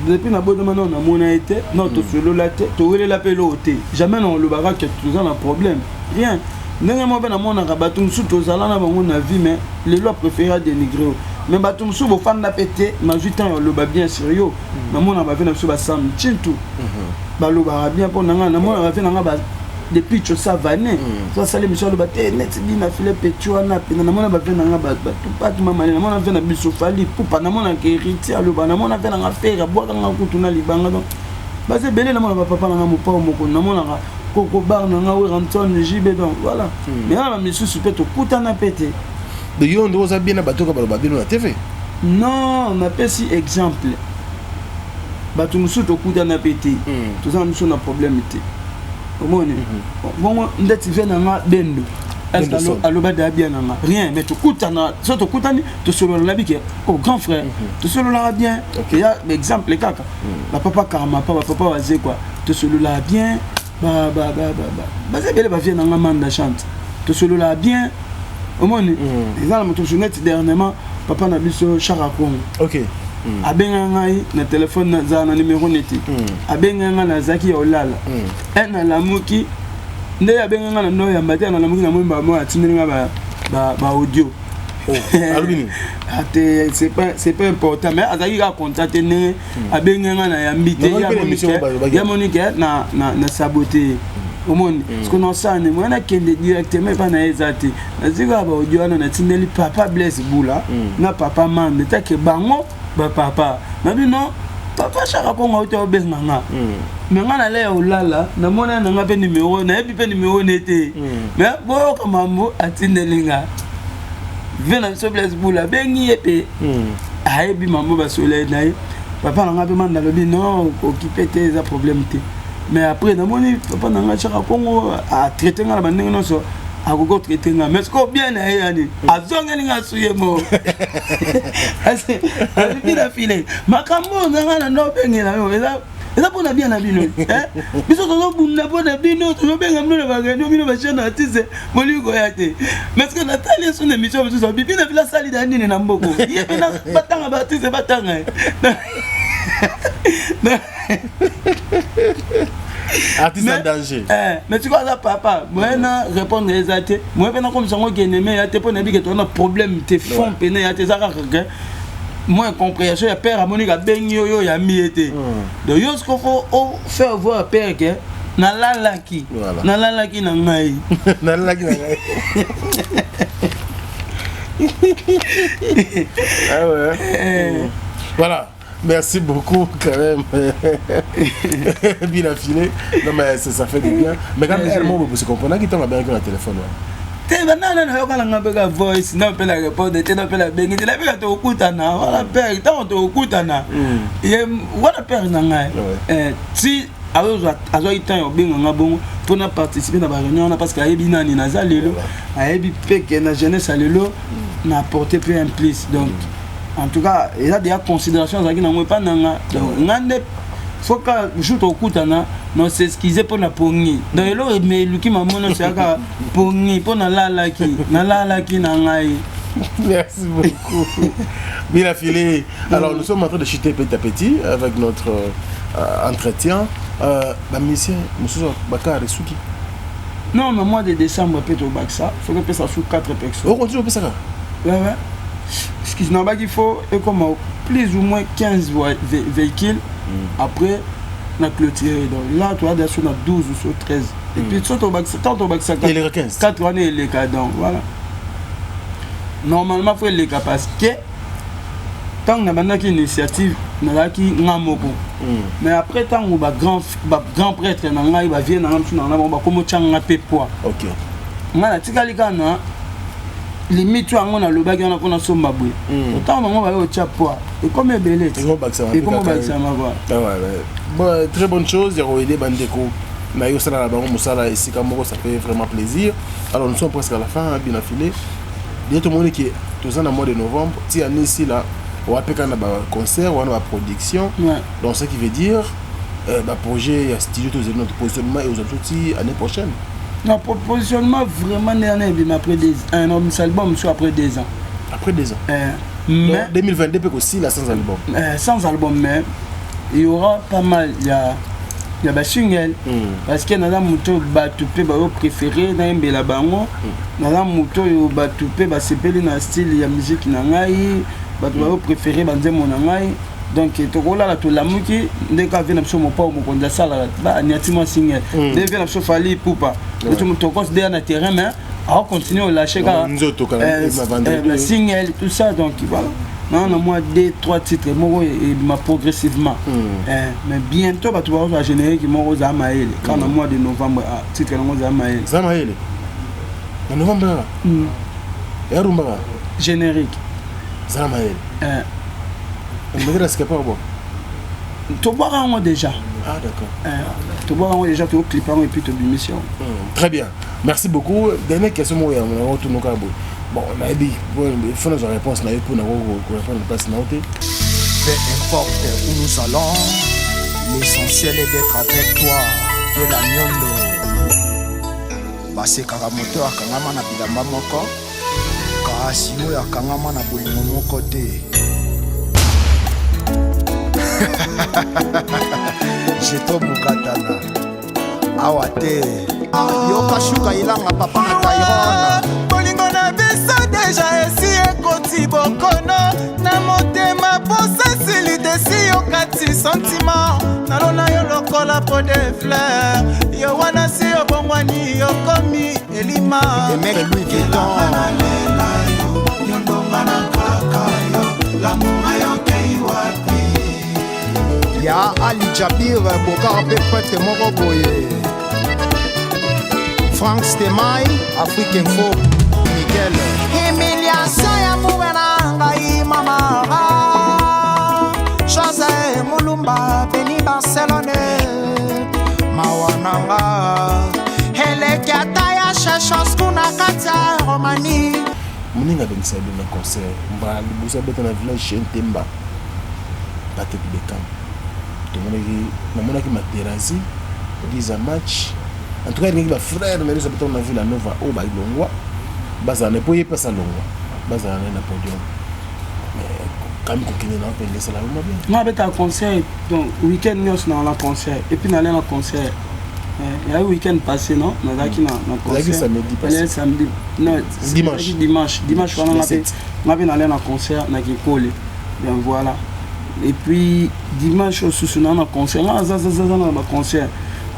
Depuis na botama non na mona été non to solo la tête to wele la pelo té. Jamais non le barak que tu as un problème. Rien. Ndenge mo na mona ka batu mususu to zala na bango na vie mais les lois préfèrent dénigrer. Mais batu mususu bo fan na pété na 8 ans le ba bien sérieux. Na mona ba vena mususu ba sam chintu. Ba lo ba bien pour nanga na mona ba vena ba depuis que ça va né ça ça les monsieur le baté net bi na filet petua na pena na mona ba vena nga ba tout pas tout mama na mona vena biso fali pour pas na mona ke héritier le ba na mona vena nga faire boire nga kutuna libanga donc ba c'est belé na mona ba papa na mo pa mo ko na mona koko bar na nga we Anton JB donc voilà mais na monsieur super to kutana pété de yo ndo za bien na bato ka ba bien na TV non na pesi exemple bato musu to kutana pété tout ça musu na problème té bon ndeti vena nga bendo est-ce que aloba da bien nga rien mais tu kutana so to kutani to solo la bike oh grand frère to solo la bien OK ya exemple kaka la papa karma papa waze quoi to solo la bien ba c'est belle ba vient nga manda chante to solo la bien au moins ils ont moto net dernièrement papa na biso charakon OK abenga ngai na téléphone na za na numéro neti abenga nga na zaki olala na lamuki nde abenga nga na no ya mbate na lamuki na mwimba mo atindelinga ba audio albini ate c'est pas important mais azaki ka contacter ne abenga nga na ya mbite ya monique na saboter au monde ce qu'on sait ne moi na kende directement pas na ezate na zika ba audio na tindeli papa bless bula na papa mande take bango papa nabi non papa chaka ko ngauta obenga nga mais nga na le olala na mona na nga pe numéro na epi pe numéro nete mais bo ka mambo atindelinga vena so bless bula bengi epe ayebi mambo ba soleil na papa na nga pe manda lobi non occupé te za problème te mais après na moni papa na nga chaka ko a traiter nga ba ndenge no so agogo traiter nga mais ko bien na yani azonga ninga suye mo asi bila file makambo nga na no bengela yo eza pona bien na bino biso to bunda pona bino to benga mno ba gano bino ba chana atise moliko yate mais que Nathalie son émission biso so bibina vila sali da nini na mboko yepe na batanga ba atise batanga artiste en danger mais tu vois ça papa moi na répondre exacté moi pe na comme ça ngo kenemé ya te pona bi que tu as un problème te fond pené ya te ça que moi compréhension ya père Monica bengi yo ya miete donc yo ce qu'il faut faire voir père que nalalaki Voilà. nalalaki na ngai Nalalaki na ngai. Ah ouais. Voilà. Merci beaucoup quand même. Bien affilé. Non mais ça fait du bien. Mais quand même, vous se comprenez qu'il tombe bien avec le téléphone. te banana na yoka nga peka voice na pela report te na pela bengi te la peka to okutana wala père tant to okutana ye wala père na ngai si azo itan yo benga nga bongo pour participer na ba réunion parce que ayebi nani na za lelo ayebi peke na jeunesse lelo na apporter peu un plus donc en tout cas il y a des considérations qui na moi pas nanga donc ngande faut que joue au kutana non c'est excusé pour la pongi donc elo mais luki mamono c'est aka pongi pour na lalaki na ngai. Merci beaucoup. Bien affilé. Alors nous sommes en train de chuter petit à petit avec notre entretien. Monsieur Bakar Suki. Non, mais mois de décembre peut au bac ça, faut que ça sous 4 personnes. On continue ça. Ouais. Excuse-moi, il faut comme plus ou moins 15 véhicules. Après on a clôturé. Donc là tu as sur 12 ou sur 13. Et puis tout au bac ça, tant au bac ça 4 années les cas donc voilà. Normalement il faut les cas parce que tant on a une initiative nalaki ngamoko. Mais après tant on va grand prêtre na ngai va vient na ngamtu na ba komo changa pe poids. OK. Ngana tikali kana limite tu on a le bag on a qu'on a somba boy. Autant on va au poids. Et comme belé. Et comment ça ma voix. Ah ouais. Bon très bonne chose, il y a aider bandeko. Mais yo sala la bango musala ici kamoko ça fait vraiment plaisir. Alors nous sommes presque à la fin bien affilé. Il y a tout le monde qui est tous en mois de novembre, si année ici là on va faire un concert, on va faire production. Donc ce qui veut dire projet studio tous notre positionnement et aux autres l'année prochaine. Non, positionnement vraiment dernier après un album soit après 2 ans. Après 2 ans. Mais 2022 peut aussi là sans album. Sans album mais il y aura pas mal il y a des singles parce que nana muto batupé ba préféré na mbela bango nana muto yo batupé ba sepeli na style ya musique na ngai ba préféré ba nzemo na ngai donc to kola la to lamuki ndeka vena biso mo pa mo konda sala ba niatima single de vena biso fali poupa to mo to cause na terrain mais on continue à lâcher quand la single tout ça donc voilà. Non, moi 2-3 titres, moi progressivement. Mais bientôt, tu vas générer qui m'a rosé à Maël. Quand le mois de novembre, titre à Maël. Zamaël. En novembre. Et Rumba. Générique. Zamaël. On me dit que pas bon. Tu vois moi déjà. Ah d'accord. Tu vois moi déjà, tu vas clipper et puis tu as mission. Très bien. Merci beaucoup. Dernière question, moi, on retourne au Cabo. Bon, on a dit, il faut nos réponses pour nous répondre à la place. Peu importe où nous allons, l'essentiel est d'être avec toi. De la nyondo. Base karamoto akangama na bilamba moko. Kasi oyo akangama na bolingo moko te. Jeto Mukatana. Awate. Yoka shuka ilanga papa na Tairona. Bolingo na biso deja esi ekoti bokono. Na motema posa silidesi yokati sentiment. Nalona yo lokola po de fleurs. Yo wana si yo bongwani yo komi elima. Emeke Louis Vuitton. Yondonga na kaka yo. La muma yo kei wapi. Ya Ali Jabir Bokar pe prête moko boye. Frank Stemai, Afrique Info, Miguel. Humiliation ya mouena ngai mama. José Mulumba, Beni Barcelone. Mawananga. Hele kiataya chachos kuna kata Romani. Moninga bengisa na concert. Mba libusa beta na village Chentemba. Pate Bekam. Namonaki Materazzi, ils ont match. En tout cas, il y a des frères, mais ils ont vu la Nova au Bailongwa. Bazar ne pouvait pas ça Longwa. Bazar n'est pas podium. Mais quand même, il y a un ça là, bien. Moi, avec un concert, donc, week-end, nous sommes dans un concert. Et puis, nous allons dans un concert. Il y a un week-end passé, non? Nous allons dans un concert. Samedi passé. Samedi. Non, dimanche. Dimanche, on allait dans un concert, on a collé. Bien voilà. Et puis dimanche au sous un concert là un concert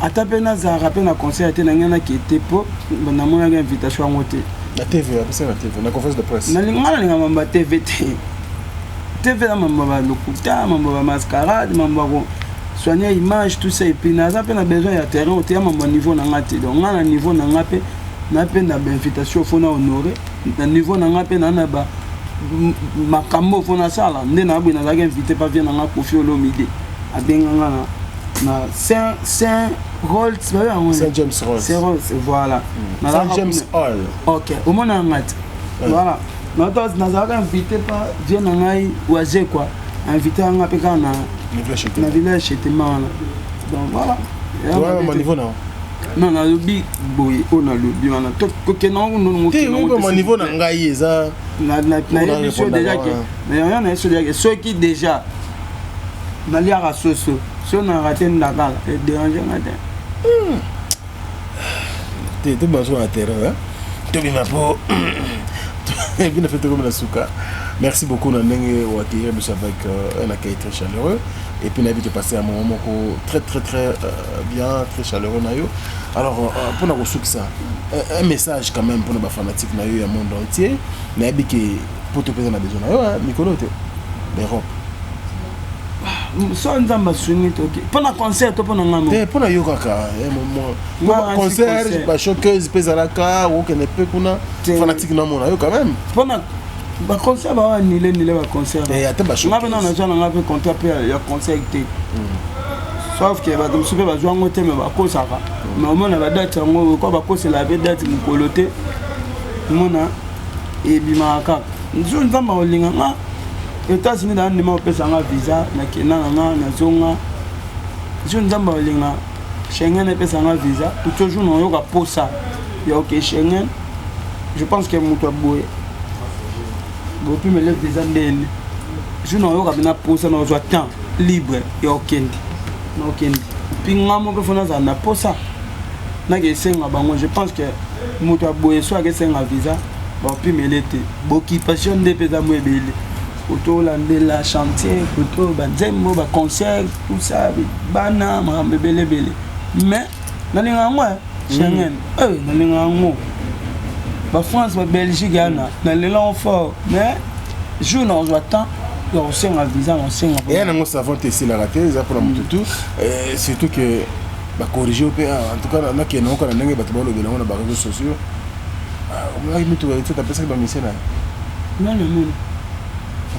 ata mpe nazalaka mpe na concert te na ngai nakete mpo namonaki invitation yango te na TV apesa na TV na conférence de presse nalinga mambo ya TV te TV na mambo ya lokuta mambo ya mascarade mambo ya soigner image tout ça et puis naza mpe na besoin ya terrain oteya mambo ya niveau na nga te donc nga na niveau na nga mpe na mpe na bainvitation fo na honore na niveau na nga mpe na na ba makambo fo nasala nde na boye nazalaki invité pa vie na nga Kofi Olomide abenganga na Saint Rolls Saint James Rolls Saint Rolls voilà Saint James Hall ok omona ngati voilà nazalaka invité pa vie na ngai waje quoi invité nga mpe kaka na village chetema wana donc voilà ouais niveau na non nalobi boye o nalobi wana tokokenda ngo nongo niveau na ngai eza na émission déjà que mais on a émission déjà ceux qui déjà naliaka soso so na raté ndakala et déranger ngate te bazo na terrain tobima po bien fait comme la souka. Merci beaucoup Nandenge ou accueillir nous avec un accueil très chaleureux et puis on a de passer un moment très bien, très chaleureux nayo. Alors pour nous ça un message quand même pour nos fanatiques nayo du monde entier. Mais que pour te présenter besoin nayo Mikolo l'Europe. So nzamba swingi toki. Pendant concert to pendant ngamo. Pendant yo kaka moment. Concert ba choqueuse pezalaka ou que ne peut kuna fanatique na mona yo quand même. Pendant ba concert ba nile ba concert. Et ata ba choqueuse. Ngaba na zona ngaba concert pe ya concert té. Sauf que ba dum super ba joango te me ba kosaka. Mais au moins ba date ngo ko ba kosela ba date mukolote. Mona e bimaka. Nzo nzamba olinga nga États-Unis dans le monde pesa nga visa na kena nga na zonga je nzamba olinga Schengen pesa nga visa toujours no yoka posa ya OK Schengen je pense que muto boye bo puis me le visa ndene je no yoka bina posa na zo temps libre ya okendi na okendi puis ngamo ko fona za na posa na ke senga bango je pense que muto boye so ke senga visa bo puis me lete bo ki passion de pesa mo ebele Koto la chantier, koto banzembo, ba concert, tout ça, bana, marambe bele. Mais dans les rangs, Schengen, dans les rangs, ba France, ba Belgique, Ghana, dans les langues forts. Mais jour on doit temps, on sait un visa, on sait un. Et on savons tester la raté, ça pour la tout, surtout que ba corriger au PA. En tout cas, on a qui non quand on a pas trop le bilan, on a pas réseaux sociaux. On a mis tout ça, t'as pensé que ba mission là. Non.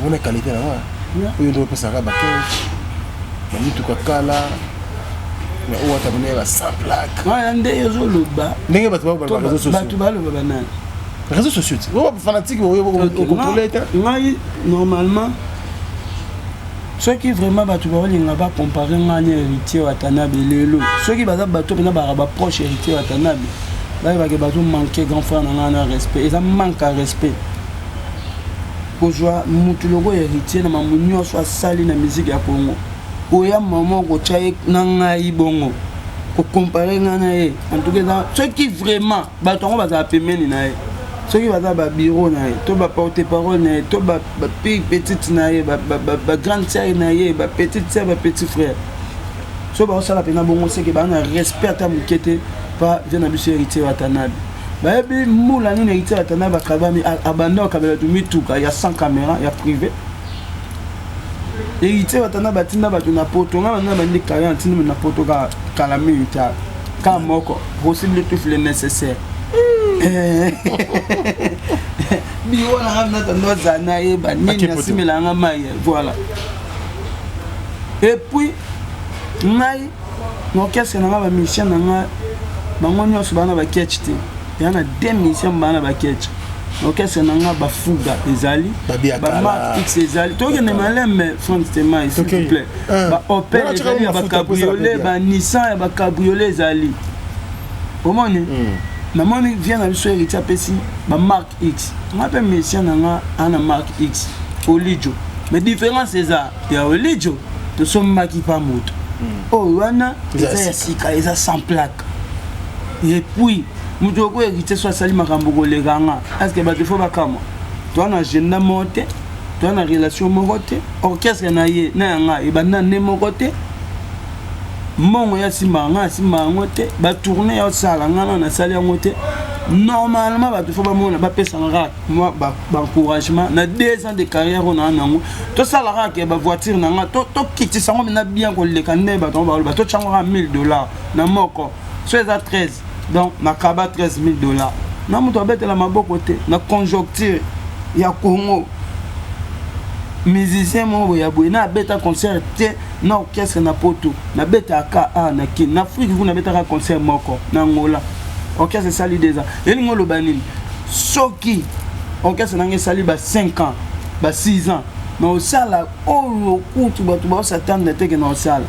On a qualité là-bas. On doit passer à la baquette. On a tout kala. Mais on a terminé la sans plaque. Ouais, on est au loba. N'engagez pas trop les réseaux sociaux. Tu vas le banane. Les réseaux sociaux. On va fanatique, on va contrôler. Normalement, ceux qui vraiment battu ils n'ont pas comparé un héritier Watanabe lelo. Ceux qui battu bateau n'a pas proche héritier Watanabe. Là il va que bateau manquer grand frère n'a respect. Ils manquent à respect. Kozwa mutu logo héritier na mamunyo so asali na musique ya Congo oya maman ko chaye na ngai bongo ko comparer ngana ye en tout cas ceux qui vraiment ba tongo ba za pemeni na ye ceux qui ba za ba bureau na ye to ba porte parole na ye to ba petite na ye ba grande sœur na ye ba petite sœur ba petit frère so ba osala pena bongo c'est que ba na respect ta mukete pa vient na biso héritier Watanabe. Baby moula ni héritier Watanabe kabami abandon kabela du mituka ya 100 caméras ya privé héritier Watanabe batinda batu na poto nga na bandi 40 ni na poto ka kala militaire ka moko possible tout le nécessaire biwa na hamna tando zana ye ba nini na simela nga maye voilà et puis ngai no kese na ba mission na nga bango nyoso bana ba ketchite il y a des missions bana ba ketch OK c'est nanga ba fuga ezali ba marque X ezali to ke ne malem France tema s'il vous plaît ba Opel ezali ba cabriolet ba Nissan ba cabriolet ezali omoni na moni vient na biso héritier pesi ba marque X on appelle mission nanga ana marque X Olijo mais différence c'est ça ya Olijo to so maki pa moto oh wana eza sika eza sans plaque et puis mutu ko héritier so sali makambo ko leganga est-ce que ba te faut ba kama to na agenda mote to na relation mokote orchestre na ye na nga e bana ne mokote mongo ya simanga te ba tourner ya sala ngana na sala ngote normalement ba to ba mona ba pesa ngara moi ba encouragement na 2 ans de carrière on a nango to sala ra ke ba voiture nanga to kitisa ngo na bien ko le kanne ba to chango $1000 na moko so eza 13 donc na kaba $13,000 na muto abetela maboko te na conjoncture ya Congo musicien mo ya boy na beta concert te na orchestre na poto na beta aka na kin na Afrique vous na beta concert moko na Angola orchestre sali déjà elingo lo banini soki orchestre na sali ba 5 ans ba 6 ans na osala o kutu ba tuba s'attendre te que na osala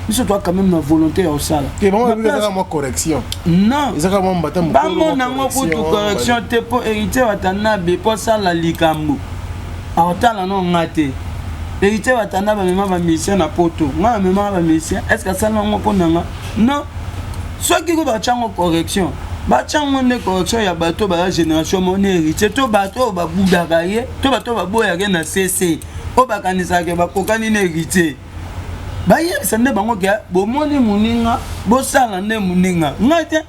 mais toi quand même na volonté ya osala que bon ça moi correction non ça quand moi batam ba mona ngo kutu correction te po héritier watana be po sala likambo aotala no ngate héritier watana ba mema ba mission na poto nga mema ba mission est-ce que ça non po nanga non soit qui va chango correction ba chango ne correction ya bato ba génération mon héritier to bato ba budaka ye to bato ba boya ke na CC o ba kanisa ke ba kokani ne héritier ba ye sande bango ke bo moni muninga bo sala ne muninga ngate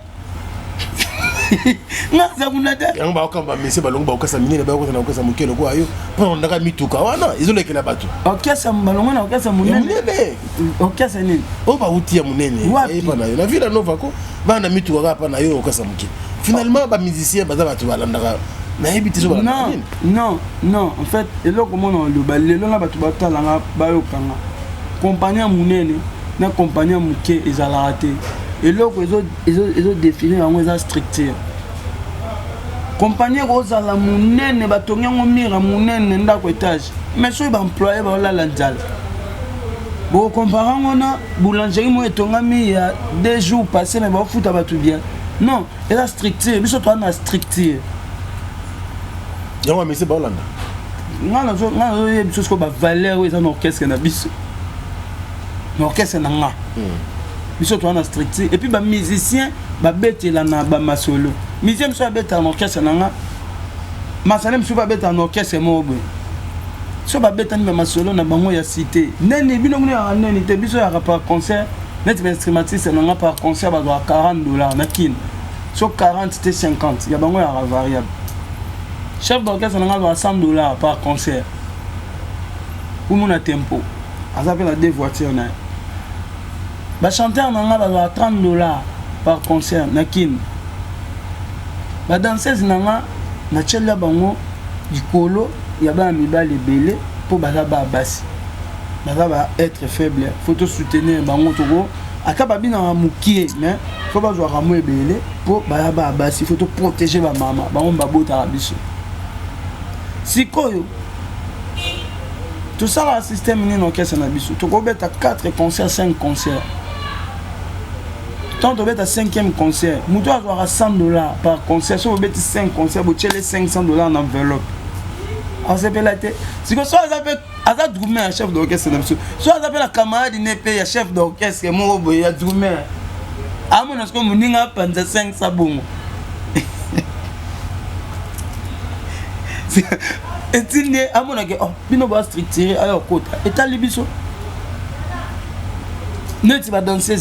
nga za kunate yang ba okamba mesi balongo ba okasa minene ba okasa na okasa mukelo ko ayo po ndaka mituka wana izolekela bato okasa balongo na okasa munene okasa nini o ba utia munene epa na yo na vila nova ko bana mituka ka pa na yo okasa muke finalement ba musicien baza bato balandaka na ebiti zo ba non en fait eloko mona lo ba lelo na bato batalanga ba yokanga compagnie munene na compagnie muke ezala te eloko ezo définir yango eza structure compagnie kozala munene batongi yango mira munene ndako étage mais soki baemployé baolala nzala bokompara ngo na boulangerie mo etongami ya 2 jours passé mais baofuta bato bien non eza structure biso toa na structure yango amesi baolanda nga nazoyebi biso siko bavaleur oyo eza na orchestre na biso na orchestre na nga biso toa na structure et puis ba musicien ba betela na ba masolo musicien biso abeta na orchestre na nga masale biso ba beta na orchestre mobo so ba beta ni ba masolo na bango ya cité nene bino muni ya nene te biso ya par concert net instrumentiste na nga par concert ba $40 na kin so 40 te 50 ya bango ya variable chef d'orchestre na nga ba $100 par concert ou mon tempo azape la 2 voitures na ba chanteur nanga ba $30 par concert na kin ba danseuse nanga na chela bango likolo ya ba mibale belé pour baza ba basi baza ba être faible faut te soutenir bango toko aka ba bina mukie mais faut ba joa ramo ebele pour ba basi faut te protéger ba mama bango ba bota biso sikoyo tout ça le système ni orchestre na biso toko beta 4 concerts 5 concerts. Tant que tu as 5e concert, tu dois avoir $100 par concert. Si tu as 5 concerts, tu as $500 en enveloppe. On s'appelle la tête. Si tu as un chef d'orchestre, si tu as un camarade de chef d'orchestre, tu as un drummer. À mon avis, tu as 5 sabons. Et tu es à mon avis, tu vas structurer à your côté. Et tu as libiso. Tu vas danser.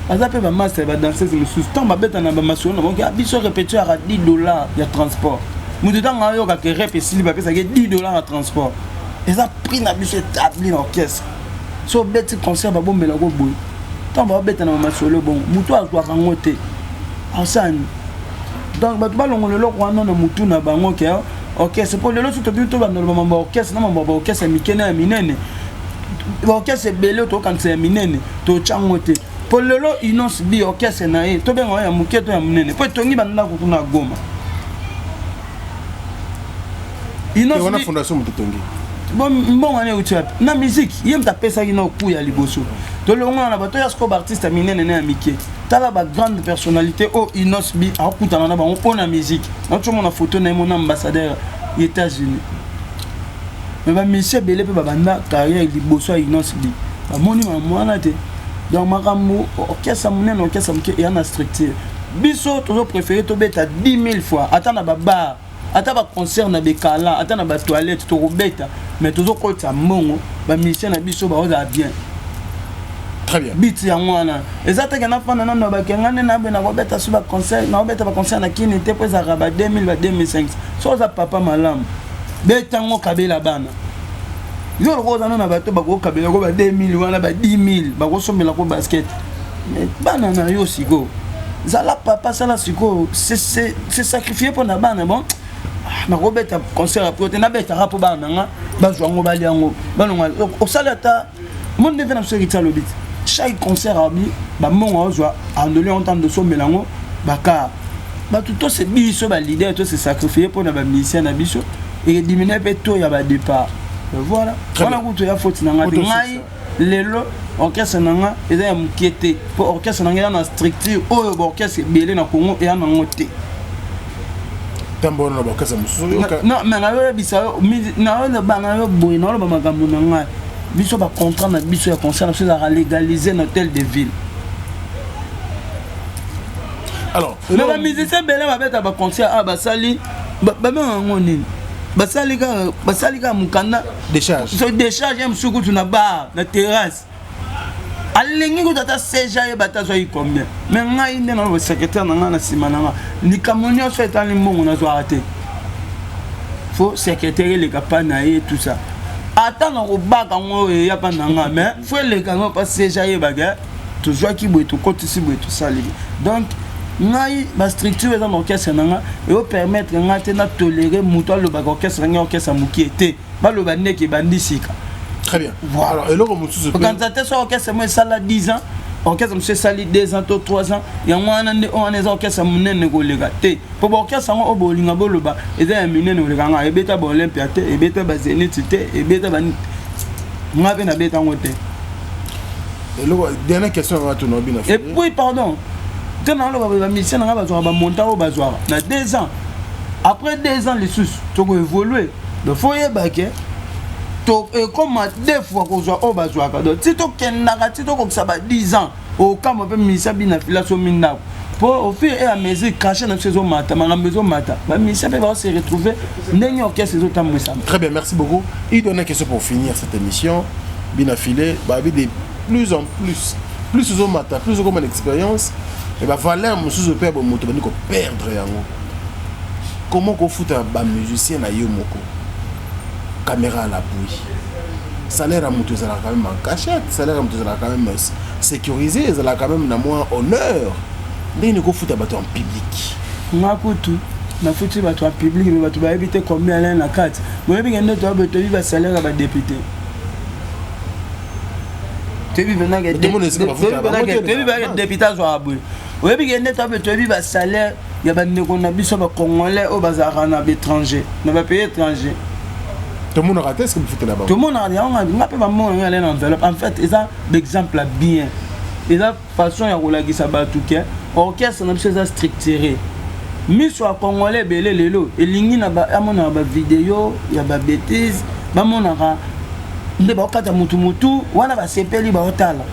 Azape ba master ba danseuse mususu tant ba beta na ba masolo na bonke abiso répéter à $10 ya transport mutu tant ngayo ka ke rep esili ba pesa ke $10 ya transport et ça prix na biso établi na orchestre so beti concert ba bombela ko boy tant ba beta na masolo bon mutu akwa kangote asani donc ba tuba longo lelo ko na mutu na bango ke orchestre pour lelo tout to ba na ba orchestre na ba orchestre mikene ya minene ba orchestre belé to kan se minene to changote pour le lot inonce bi orchestre na ye to benga ya muketo ya munene po tongi banda ko kuna Goma inonce wana fondation mutongi bon ane utiap na musique yem ta pesa ki na ku ya liboso to le ngona na bato ya scope artiste minene na mike tala ba grande personnalité o inonce bi akutana na bango pona musique na tomo na photo na mon ambassadeur aux États-Unis mais ba monsieur belé pe ba banda carrière liboso inonce bi ba moni mwana te. Donc, orchestre monene orchestre et en structure. Biso toujours préféré to beta 10 000 fois. Attends na bar, attends ba concert na bekala, attends na ba toilette to beta, mais toujours quand ça mongo, ba musicien na biso ba oza bien. Très bien. Biti yango wana. Ezata kana fana na bakengane na be na kobeta suba concert, na kobeta ba concert na kini te po za raba 2000 ba 2005. So za papa malamu. Beta ngo kabela bana. Yo lo koza na bato ba ko kabela ko ba 2000 wana ba 10000 ba ko somela ko basket. Mais bana na yo siko. Zala papa sala siko c'est sacrifié pour na bana bon. Na kobeta concert après na beta rapo bana nga ba zwango ba liango. Bana o salata mon devait na sori tsalobit. Chaque concert abi ba monga ozwa andoli entendre so melango baka ba tout c'est biso ba leader to se sacrifier pour na ba musicien na biso et diminuer pe to ya ba départ. Voilà. On a goûté ya faute na ngai lelo orchestre nanga eza ya mukete pour orchestre nanga na structure oyo ba orchestre belé na Congo et na ngote. Tambo na orchestre mususu. Non, mais na yo bisa na yo ba na yo boy na lo ba makambo na ngai. Biso ba contrat na biso ya concert na biso légaliser na hôtel de ville. Alors, mais ba musicien belé ba beta ba concert ah ba sali ba ngoni. Basali ka mukanda décharge. So décharge ya msuku tuna bar na terrasse. Alingi ko tata seja ye batazo yi combien. Mais ngai nde na le secrétaire na na simana nga. Ni kamonio so etali mbongo na zo arrêter. Faut secrétaire le kapana et tout ça. Attends on baka ngo ya pa nanga mais faut le kango pas seja ye baga. Tu vois qui boit tout côté si boit tout ça. Donc ngai ba structure dans orchestre nanga et au permettre ngate na tolérer muto le ba orchestre nga orchestre mukiete ba lo ba ndeki bandisika. Très bien. Voilà. Alors et là comme tout quand ça soit orchestre moi ça la 10 ans orchestre monsieur sali 2 ans to 3 ans ya mwana nde on est orchestre munene ko lega te pour orchestre ngo obolinga boloba eza ya minene ko lega nga ebeta ba Olympia te ebeta ba Zenith te ebeta ba ngabe na beta ngote. Et là dernière question à tout nobina. Et puis pardon quand on va mission on va monter au bazar na 2 ans après 2 ans les sous tu vas évoluer donc faut y baquer to comme 2 fois qu'on soit au bazar donc si tu kenaka si tu comme ça 10 ans au camp peu mission bina filaso minna pour au fur et à mesure cacher dans saison matin na maison matin ba mission va se retrouver ndenge orchestre zo tamwe ça. Très bien, merci beaucoup. Il donne une question pour finir cette émission bina filé ba avec des plus en plus au matin plus comme une expérience. Et bah valeur monsieur je perds moto bani ko perdre yango. Comment qu'on fout un musicien na yo moko. Caméra à l'appui. Salaire à moto ça quand même en cachette, salaire à moto ça quand même sécurisé, ça quand même na moins honneur. Mais ne ko fout bateau en public. Ngakutu na foutu bateau en public mais bateau ba éviter combien là na carte. Moi bi ngendo to bateau bi ba salaire à ba député. Tebi venanga député zo abou. Oui, bien net avec toi, va salaire, il y a des gens qui congolais au bazar à l'étranger, ne va payer étranger. Tout le monde a raté ce que vous faites là-bas. Tout le monde a dit, on n'a pas de enveloppe. En fait, ils ont l'exemple bien. Ils ont façon à rouler qui s'abat tout cas. Orchestre n'a pas structuré. Mais soit congolais, belé les lots. Et l'ingé n'a pas de vidéo, il y a des bêtises. Maman a des bocats à mutu, on a se peli baotala.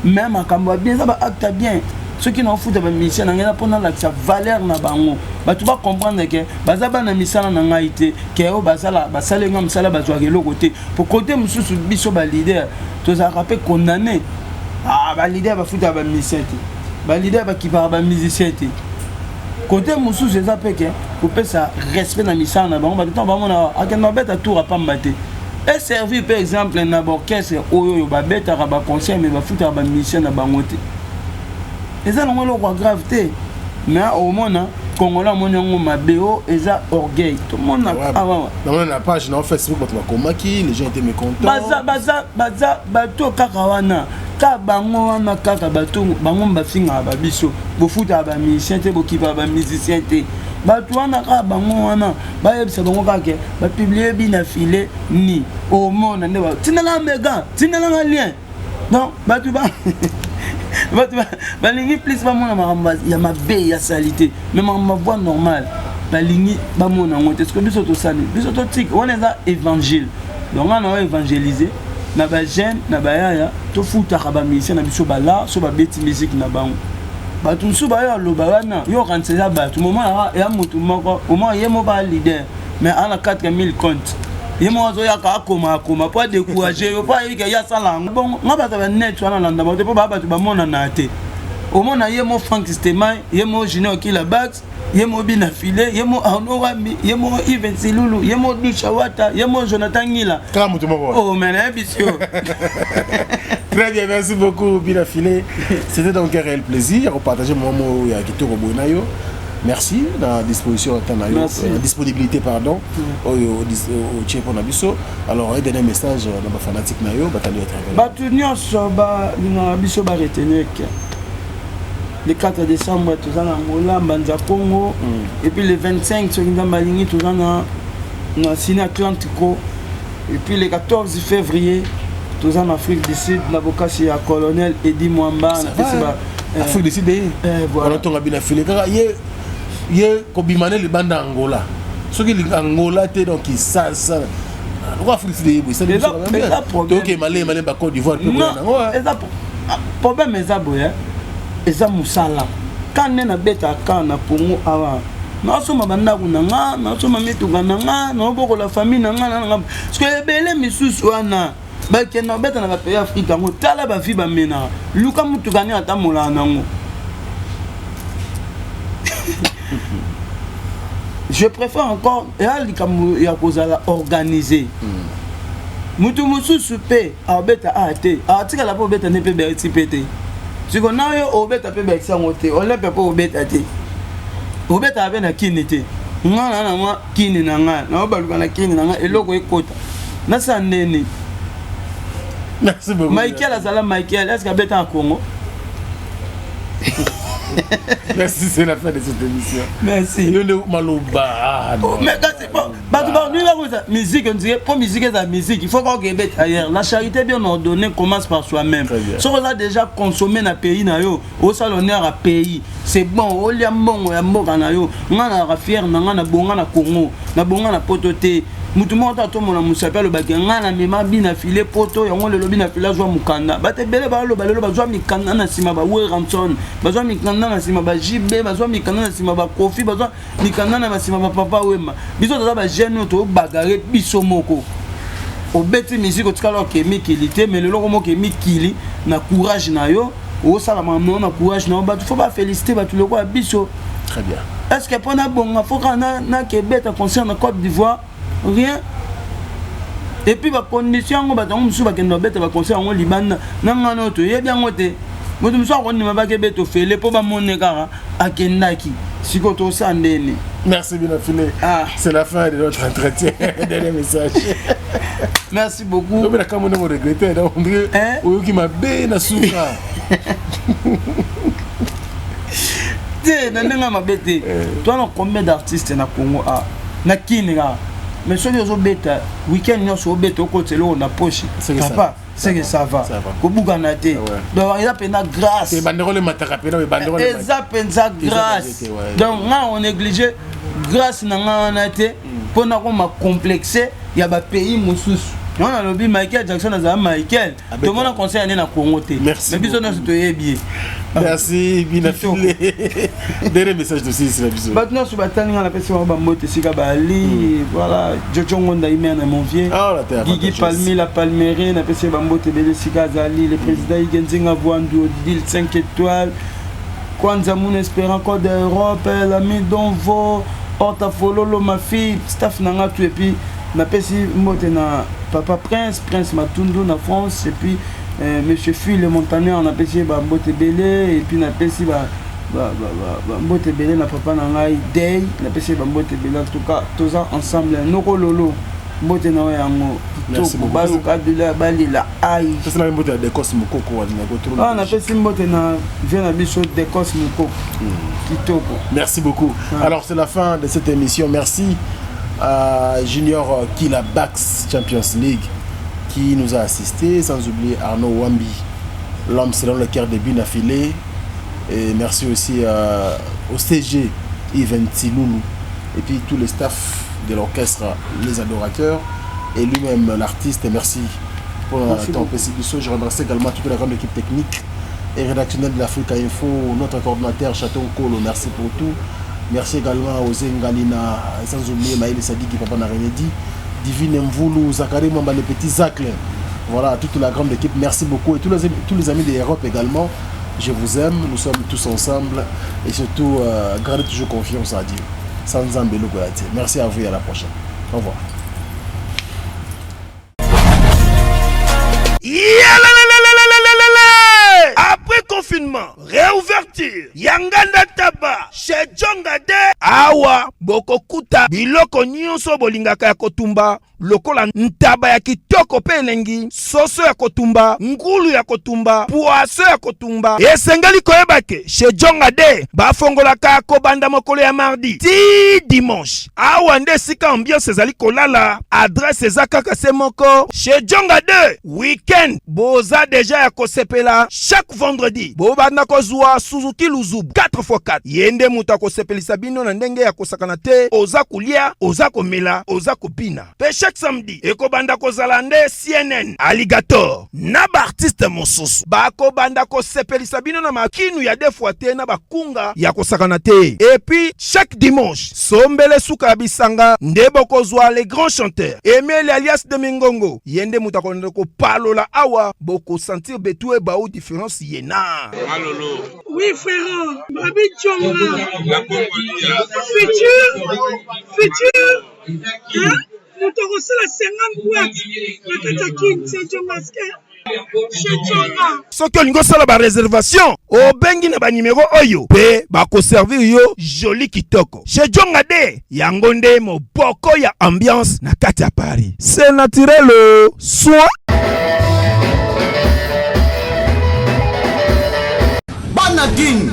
Même à Cambodia, bien ça va acte bien. Ceux qui n'ont foutu de mission, ils ont la valeur na bango. Tu vas comprendre que bazaba na mission na ngaité, que au bazala, bazale ngam sala bazwa ke côté. Pour côté mususu biso ba leader, tu as rappelé condamné. Ah ba leader va foutu ba mission. Ba leader va qui va ba musicien. Côté mususu les appelle que pour faire ça respect na mission na bango, ba temps ba mona akena beta tour a pas maté. Et servir par exemple na orchestre oyo ba beta ba concert mais ba foutu ba mission na bango te. Et ça non le gravité mais au monde congolais mon yango mabeo et ça orgueil tout le monde a dans la page na Facebook battu komaki les gens étaient mécontents baza bato kaka wana ka bango wana kaka bato bango bafinga ba biso bo futa ba musicien te bo kipa ba musicien te bato wana ka bango wana ba yebisa bango kaka ba publier bina filé ni au monde ne ba tinala mega tinala lien non bato ba balingi plus ba mona maramba ya mabe ya salité mais ma voix normale balingi ba mona ngote est-ce que biso to sali biso to tik on est dans évangile donc on a évangéliser na ba jeune na ba yaya to futa ka ba musicien na biso ba la so ba beti musique na bango ba tout so ba yo lo ba wana yo rentrer ba tout moment ya mutu moko au moins yemo ba leader mais on a 4000 comptes ye mo zo ya ka koma pas décourager yo pas y a ça là bon nga ba ta net wana landa ba te ba ba tu ba mona na te au mona ye mo Frank Stemai ye mo Junior Kilabax ye mo Bina Filé ye mo Arnaud Rambi ye mo Yves Silulu ye mo Duchawata ye mo Jonathan Ngila oh mais bisio. Très bien, merci beaucoup Bina Filé. C'était donc un réel plaisir de partager mon moment à Kitoko Bonayo. Merci la disposition disponibilité pardon au Tchepo Nabiso. Alors un dernier message dans ma fanatique Nayo Batalio Travel. Batunion soba Nabiso ba retenir que le 4 décembre tout ça na Mola Banza Congo et puis le 25 sur Ndambalingi tout ça na Sina Atlantico et puis le 14 février tout ça en Afrique du Sud l'avocat c'est à colonel Eddie Mwamba Afrique du Sud voilà ton Bina Filé ye kobimane le banda Angola soki Angola te donc ça pourquoi Afrique du Sud ça OK malé ba Côte d'Ivoire pe ça problème ça boya eza musala quand na beta kana pongo awa na soma banda kunanga na soma mituka nanga na boko la famille nanga parce que belé misusu wana ba kena beta na pays Afrique ngo tala ba fi ba mena luka mutuka ni atamola nango. Je préfère encore organiser. Mutu mususu pe abeta ate atika la po beta ne pe berti pete. Siko na yo obeta pe berti ngote on le pe po obeta te. Obeta ave na kinete. Ngana na mwa kini na nga na obaluka na kini na nga eloko ekota. Na sa nene. Merci beaucoup. Michael azala Michael est-ce qu'abeta en Congo? Merci, c'est la fin de cette émission. Merci. Mais c'est pas. Musique, on dirait, pour musique, la musique, il faut qu'on regarde ailleurs. La charité bien ordonnée commence par soi-même. Si on a déjà consommé dans le pays, au salonnière à pays, c'est bon, au liambon, au mokanayo, on a fier, on a bon, on a Congo, on a bon, on a pototé. Mutumo tato mona musapia lo bakenga na mema bina filé poto yango le lobina fila zwa mukanda bate bele ba lo balelo bazwa mikanda na sima ba we Ramson bazwa mikanda na sima ba JB bazwa mikanda na sima ba Kofi bazwa mikanda na sima ba Papa Wema biso za ba jeune to bagare biso moko obeti musique otikala ke mikilité mais le loko moko mikili na courage na yo o sala maman na courage na ba faut pas féliciter ba tout le ko biso. Très bien. Est-ce que pona bon faut na ke beta concerne Côte d'Ivoire rien. Et puis ba condition ngo ba tango musu ba kendo beta ba conseil ngo libanda nanga no to ye bien ngote mutu musu ko ndima ba ke beto fele po ba moneka akendaki siko to sandene. Merci Bina Filé. C'est la fin de notre entretien. Dernier message. Merci beaucoup. Je vais quand même regretter donc André ou qui m'a bien na souka. Té nanga mabete. Toi on combien d'artistes na Congo na Kinga. Mais si on bêta, week-end, on a bêta au côté on a poche. Papa, c'est que ça va. Au Bouganate. Donc, il y a peine grâce. Et banderole matarapena, et banderole. Il y a peine grâce. Donc, on néglige grâce n'a été pour n'a pas complexé. Il y a des pays moussous. On a lobby Michael Jackson à Michael. Tout le monde a conseillé à la Congo. Merci. Mais bisous, c'est bien. Merci, Bina Filé. Dernier message de Cécile Labiso. Maintenant, sur Batani, on a appelé ça Bambote Sigabali. Voilà, Jojo Ngonda Imen à mon vieux. Guigui Palmi, la Palmérine, on a appelé ça Bambote Bele Sigazali. Le président Igenzinga Voando, Dil 5 étoiles. Kwanza Moun Espérant Côte d'Europe, l'ami Donvo, Hortafololo, ma fille, staff Nangatu, et puis, on a appelé ça Papa Prince Matundu na France, et puis. Monsieur Fuy le montagnard on a appelé Bambote Belé et puis on a appelé Bambote Belé na papa nangai Day on a appelé Bambote Belé en tout cas tous ensemble Noko Lolo Mbote na yango Toko Baluka Dula Balila Aïe c'est la Mbote de Cosmo Coco on a appelé Mbote na vient biso de Cosmo Coco Kitoko. Merci beaucoup. Alors c'est la fin de cette émission. Merci à Junior Kilabax Champions League qui nous a assisté, sans oublier Arnaud Wambi, l'homme selon le cœur de Bina Filé. Et merci aussi au CG Yves Silulu et puis tous les staffs de l'orchestre, les adorateurs et lui-même l'artiste. Merci pour ton précipitation. Je remercie également toute la grande équipe technique et rédactionnelle de l'Africa Info, notre coordinateur Chateau Kolo, merci pour tout. Merci également aux Ngalina, sans oublier Maïl Sadiki, Papa Narenedi. Divine Mvoulou, Zachary Mamba, les petits Zaclin. Voilà, toute la grande équipe, merci beaucoup. Et tous les amis d'Europe également, je vous aime, nous sommes tous ensemble. Et surtout, gardez toujours confiance à Dieu. Sans Zambelo Goyate. Merci à vous et à la prochaine. Au revoir. Après confinement, réouverture, Yanganda Taba, chez Djongade, Awa, Bokokuta, Biloko Nyonso Bolingaka ya Kotumba, lokola ntaba ya kitoko pe elengi, soso ya kotumba, ngulu ya kotumba, poaso ya kotumba. Esengali koyebake, chez Djongade, bafongolaka kobanda mokolo ya mardi, ti dimanche. Awa nde sika ambiance ezali kolala, adresse ezaka se moko, chez Djongade, weekend, boza deja ya kosepela, chaque vendredi, bobanda kozwa Suzuki Luzubu, 4x4. Yende muta kosepelisa bino na ndenge ya kosakana te, oza kulia, oza komela, oza kopina. Pe chaque samedi, ekobanda kozala nde CNN, Alligator, na ba artiste mosusu. Bako banda kosepelisa bino na makinu ya defuate na bakunga ya kosakana te. Et puis, chaque dimanche, sombele suka bisanga, nde bokozwa les grands chanteurs. Emile alias de Mingongo, yende muta ko palola awa, boko sentir betue baou différence yena. Malolo. Oui, frère. Babi Djonga. Futur. Hein? Nous t'aurons la 50 boîtes. La Katakin, c'est Djongaske. Soki olingo sala ba réservation, obengi na ba numéro oyo pe bako servir yo joli kitoko. Chez Djongade, yango nde moboko ya ambiance na kati ya Paris. C'est naturel, soit Bana Guine,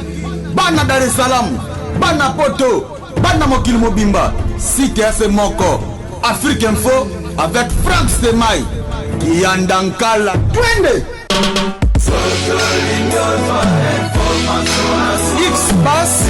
Bana Dar es Salaam, Bana Poto, Bana Mokil Mobimba, CTS Moko, Afrique Info avec Franck Stemai, Yandankala, Twende. X-Bass,